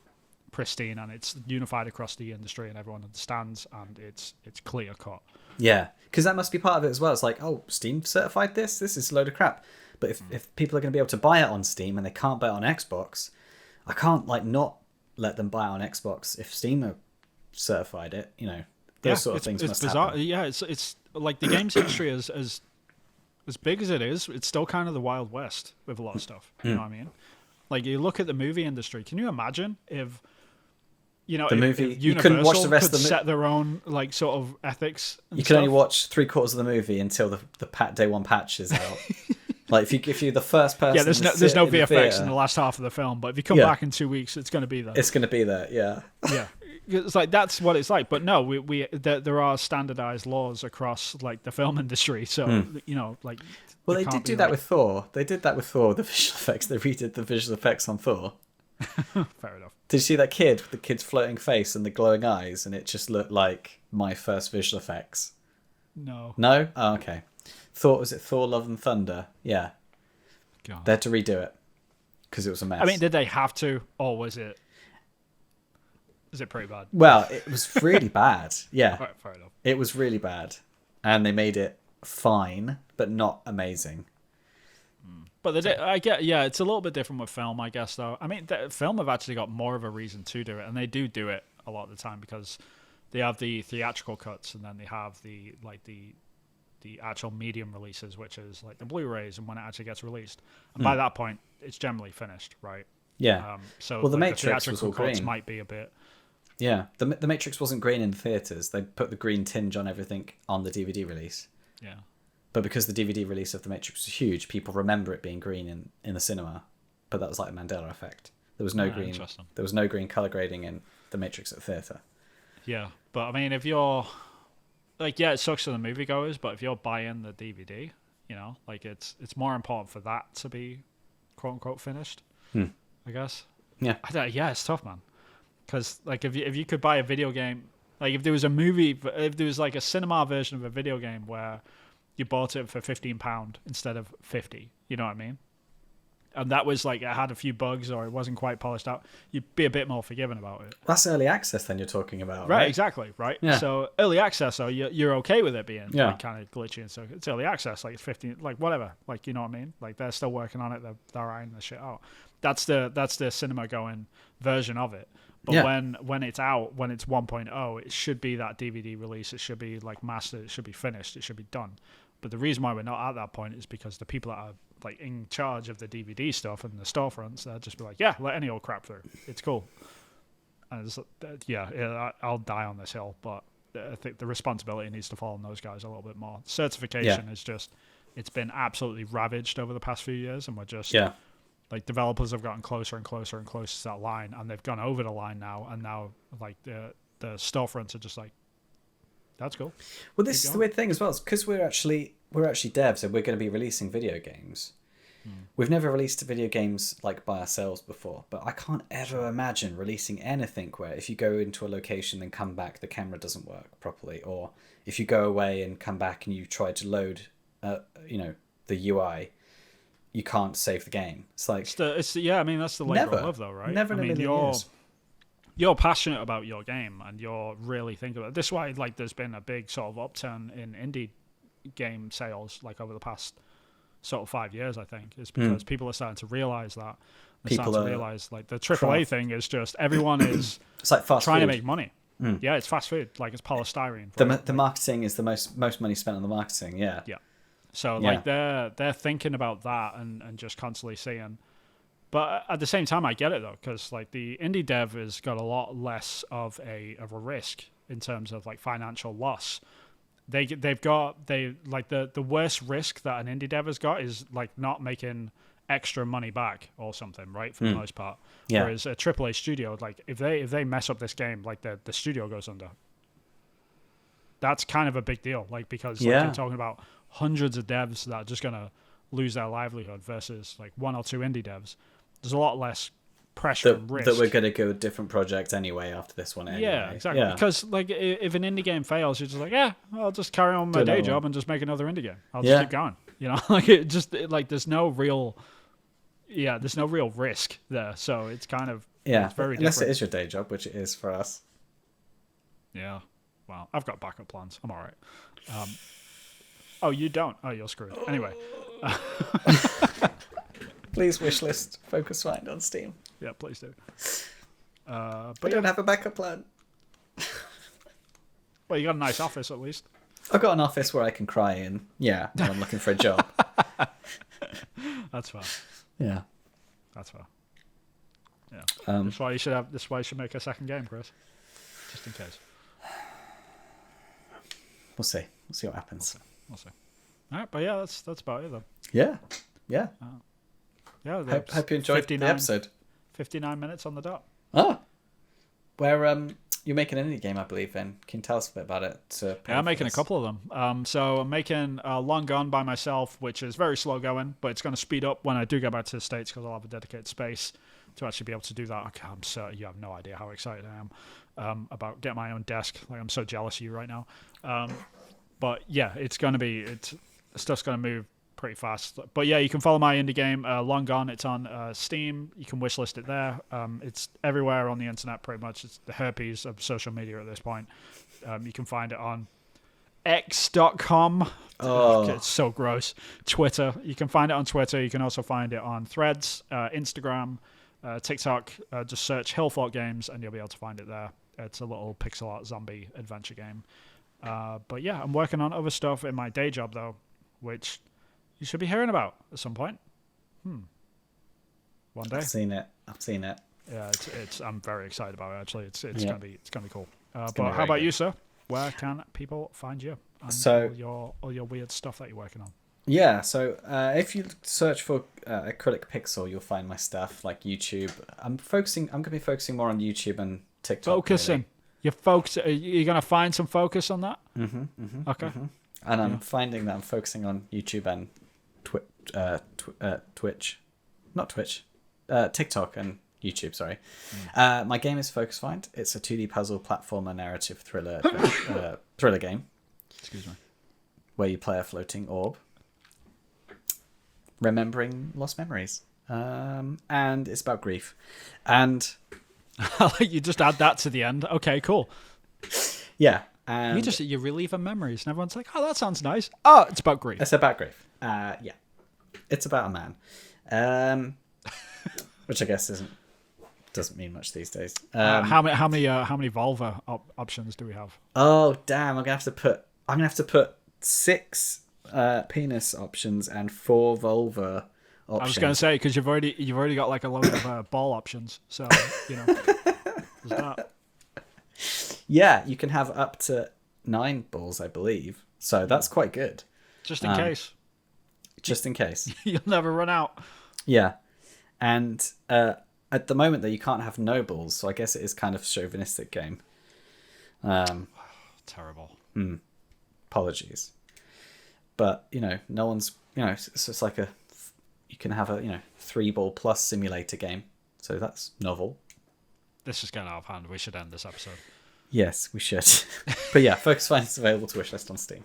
Speaker 2: pristine, and it's unified across the industry, and everyone understands, and it's clear cut. Yeah, because that must be part of it as well. It's like, oh, Steam certified this. This is a load of crap. But if people are going to be able to buy it on Steam and they can't buy it on Xbox, I can't not let them buy it on Xbox if Steam have certified it. Those sort of things must
Speaker 1: bizarre.
Speaker 2: happen.
Speaker 1: Yeah, it's like the games industry is as big as it is. It's still kind of the Wild West with a lot of stuff. You know what I mean? Like you look at the movie industry. Can you imagine if if
Speaker 2: you couldn't watch the rest of the
Speaker 1: set their own like sort of ethics?
Speaker 2: You can only watch 3/4 of the movie until the day one patch is out. Like if you're the first person,
Speaker 1: Yeah, there's no VFX in the last half of the film, but if you come back in 2 weeks, it's going to be there.
Speaker 2: It's going to be there. Yeah.
Speaker 1: Yeah, it's like that's what it's like. But no, there are standardized laws across like the film industry. So you know, like.
Speaker 2: Well, they did do that with Thor. They did that with Thor. The visual effects. They redid the visual effects on Thor.
Speaker 1: Fair enough.
Speaker 2: Did you see that kid with the kid's floating face and the glowing eyes, and it just looked like my first visual effects?
Speaker 1: No.
Speaker 2: No? Oh, okay. Was it Thor: Love and Thunder? Yeah.
Speaker 1: God.
Speaker 2: They had to redo it because it was a mess.
Speaker 1: I mean, did they have to, or was it pretty bad?
Speaker 2: Well, it was really bad. Yeah.
Speaker 1: Right, fair enough.
Speaker 2: It was really bad, and they made it fine, but not amazing.
Speaker 1: But I get, yeah, it's a little bit different with film, I guess. Though I mean, film have actually got more of a reason to do it, and they do it a lot of the time because they have the theatrical cuts, and then they have the actual medium releases, which is like the Blu-rays, and when it actually gets released, and by that point, it's generally finished, right?
Speaker 2: Yeah.
Speaker 1: So
Speaker 2: well, the
Speaker 1: like,
Speaker 2: Matrix
Speaker 1: the
Speaker 2: was all
Speaker 1: cuts
Speaker 2: green.
Speaker 1: might be a bit.
Speaker 2: Yeah, the Matrix wasn't green in theaters. They put the green tinge on everything on the DVD release.
Speaker 1: Yeah.
Speaker 2: But because the DVD release of The Matrix was huge, people remember it being green in the cinema. But that was like a Mandela effect. There was no green. There was no green color grading in The Matrix at theater.
Speaker 1: Yeah, but I mean, if you're like, yeah, it sucks to the moviegoers, but if you're buying the DVD, you know, like it's more important for that to be quote unquote finished. I guess.
Speaker 2: Yeah.
Speaker 1: Yeah, it's tough, man. Because like if you could buy a video game, like if there was a movie, if there was like a cinema version of a video game where you bought it for £15 instead of 50, you know what I mean? And that was like it had a few bugs or it wasn't quite polished out, you'd be a bit more forgiving about it.
Speaker 2: That's early access then you're talking about,
Speaker 1: right? Exactly, right?
Speaker 2: Yeah.
Speaker 1: So early access, so you're okay with it being
Speaker 2: Yeah.
Speaker 1: like kind of glitchy and stuff. It's early access, like it's 15, like whatever, like you know what I mean? Like they're still working on it, they're ironing the shit out. That's the cinema going version of it. But
Speaker 2: Yeah.
Speaker 1: when it's out, when it's 1.0, it should be that DVD release. It should be like mastered. It should be finished. It should be done. But the reason why we're not at that point is because the people that are like in charge of the DVD stuff and the storefronts, they'll just be like, yeah, let any old crap through. It's cool. And it's, I'll die on this hill, but I think the responsibility needs to fall on those guys a little bit more. Certification is just, it's been absolutely ravaged over the past few years, and we're just like developers have gotten closer and closer and closer to that line, and they've gone over the line now, and now like the storefronts are just like, that's cool.
Speaker 2: Well, this is the weird thing as well, because we're actually devs and we're going to be releasing video games. We've never released video games like by ourselves before, but I can't ever imagine releasing anything where if you go into a location and come back, the camera doesn't work properly, or if you go away and come back and you try to load, the UI, you can't save the game. It's like
Speaker 1: I mean that's the labor of love, though, right?
Speaker 2: Never in a million years.
Speaker 1: You're passionate about your game and you're really thinking about it. This is why like there's been a big sort of upturn in indie game sales like over the past sort of 5 years, I think, is because people are starting to realize that. They're starting to realize like the AAA thing is just everyone is
Speaker 2: it's like fast
Speaker 1: trying
Speaker 2: food.
Speaker 1: to make money. Yeah, it's fast food. Like it's polystyrene.
Speaker 2: The marketing is the most money spent on the marketing. Yeah.
Speaker 1: Yeah. So like they're thinking about that and just constantly seeing. But at the same time, I get it though, because like the indie dev has got a lot less of a risk in terms of like financial loss. They've got the worst risk that an indie dev has got is like not making extra money back or something, right? For the most part.
Speaker 2: Yeah.
Speaker 1: Whereas a AAA studio, like if they mess up this game, like the studio goes under. That's kind of a big deal, like because like, you're talking about hundreds of devs that are just gonna lose their livelihood versus like one or two indie devs. There's a lot less pressure and risk.
Speaker 2: That we're going to go a different project anyway after this one anyway.
Speaker 1: Yeah, exactly. Yeah. Because like if an indie game fails, you're just like, I'll just carry on my day job and just make another indie game. I'll just keep going. You know, like there's no real risk there. So it's kind of it's very
Speaker 2: unless
Speaker 1: different.
Speaker 2: it is your day job, which it is for us.
Speaker 1: Yeah. Well, I've got backup plans. I'm all right. Oh, you don't? Oh, you're screwed. Anyway.
Speaker 2: Please wishlist Focusfind on Steam.
Speaker 1: Yeah, please do.
Speaker 2: But I don't have a backup plan.
Speaker 1: Well, you got a nice office at least.
Speaker 2: I've got an office where I can cry in. Yeah, when I'm looking for a job.
Speaker 1: That's fair.
Speaker 2: Yeah.
Speaker 1: That's fair. Yeah. That's why you should make a second game, Chris. Just in case.
Speaker 2: We'll see. We'll see what happens.
Speaker 1: We'll see. All right, but yeah, that's about it though.
Speaker 2: Yeah. Yeah.
Speaker 1: Yeah.
Speaker 2: Hope you enjoyed the episode.
Speaker 1: 59 minutes on the dot.
Speaker 2: Oh. Where you're making an indie game, I believe, then. Can you tell us a bit about it?
Speaker 1: Yeah, I'm making a couple of them. So I'm making Long Gone by myself, which is very slow going, but it's going to speed up when I do go back to the States because I'll have a dedicated space to actually be able to do that. Okay, I'm certain you have no idea how excited I am about getting my own desk. Like, I'm so jealous of you right now. But yeah, stuff's going to move pretty fast. But yeah, you can follow my indie game, Long Gone. It's on Steam. You can wishlist it there. It's everywhere on the internet pretty much. It's the herpes of social media at this point. You can find it on x.com.
Speaker 2: Oh.
Speaker 1: It's so gross. Twitter. You can find it on Twitter. You can also find it on Threads, Instagram, TikTok. Just search Hillthought Games and you'll be able to find it there. It's a little pixel art zombie adventure game. But yeah, I'm working on other stuff in my day job though, which you should be hearing about at some point. One day.
Speaker 2: I've seen it.
Speaker 1: Yeah, it's. I'm very excited about it. Actually, it's
Speaker 2: Yeah.
Speaker 1: gonna be cool. But
Speaker 2: be
Speaker 1: how
Speaker 2: very
Speaker 1: about
Speaker 2: good.
Speaker 1: you, sir? Where can people find you? And
Speaker 2: So-
Speaker 1: all your weird stuff that you're working on.
Speaker 2: Yeah, so if you search for Acrylic Pixel, you'll find my stuff, like YouTube. I'm going to be focusing more on YouTube and TikTok.
Speaker 1: Focusing. You're gonna find some focus on that. Okay.
Speaker 2: And I'm finding that I'm focusing on YouTube and Twitch. Not Twitch. TikTok and YouTube, sorry. My game is Focus Find. It's a 2D puzzle platformer narrative thriller thriller game.
Speaker 1: Excuse me.
Speaker 2: Where you play a floating orb, remembering lost memories. And it's about grief. And
Speaker 1: You just add that to the end. Okay, cool.
Speaker 2: yeah. And
Speaker 1: You relieve memories, and everyone's like, "Oh, that sounds nice." Oh, it's about grief.
Speaker 2: it's about grief. Yeah. It's about a man. Which I guess doesn't mean much these days.
Speaker 1: How many vulva options do we have?
Speaker 2: Oh damn! I'm gonna have to put 6 penis options and 4 vulva options.
Speaker 1: I was going to say because you've already got like a load of ball options, so there's that.
Speaker 2: Yeah, you can have up to 9 balls, I believe. So that's quite good.
Speaker 1: Just in case.
Speaker 2: Just in case.
Speaker 1: You'll never run out.
Speaker 2: Yeah, and at the moment, though, you can't have no balls, so I guess it is kind of a chauvinistic game.
Speaker 1: Terrible.
Speaker 2: Apologies, but no one's it's just like you can have a 3-ball plus simulator game, so that's novel.
Speaker 1: This is getting out of hand. We should end this episode.
Speaker 2: Yes, we should. But yeah, Focus Find is available to wishlist on Steam.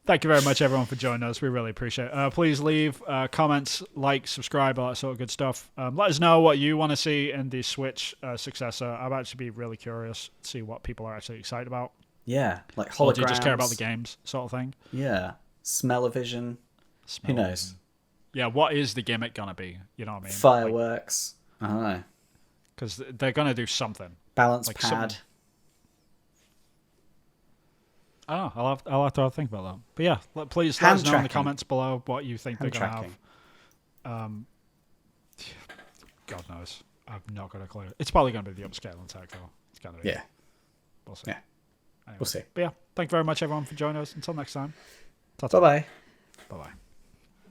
Speaker 1: Thank you very much, everyone, for joining us. We really appreciate it. Please leave comments, like, subscribe, all that sort of good stuff. Let us know what you want to see in the Switch successor. I'd actually be really curious to see what people are actually excited about.
Speaker 2: Yeah, like holograms.
Speaker 1: Or do you just care about the games, sort of thing?
Speaker 2: Yeah, smell-o-vision. Who knows?
Speaker 1: Yeah, what is the gimmick gonna be? You know what I mean?
Speaker 2: Fireworks. I don't know.
Speaker 1: Because they're gonna do something.
Speaker 2: Balance
Speaker 1: like
Speaker 2: pad.
Speaker 1: something. Oh, I'll have to think about that. But yeah, please let us know in the comments below what you think they're going to have. God knows. I've not got a clue. It's probably going to be the upscaling tech, though. It's going to be.
Speaker 2: Yeah.
Speaker 1: We'll see.
Speaker 2: Yeah.
Speaker 1: Anyway.
Speaker 2: We'll see.
Speaker 1: But yeah, thank you very much, everyone, for joining us. Until next time.
Speaker 2: Bye-bye.
Speaker 1: Bye-bye.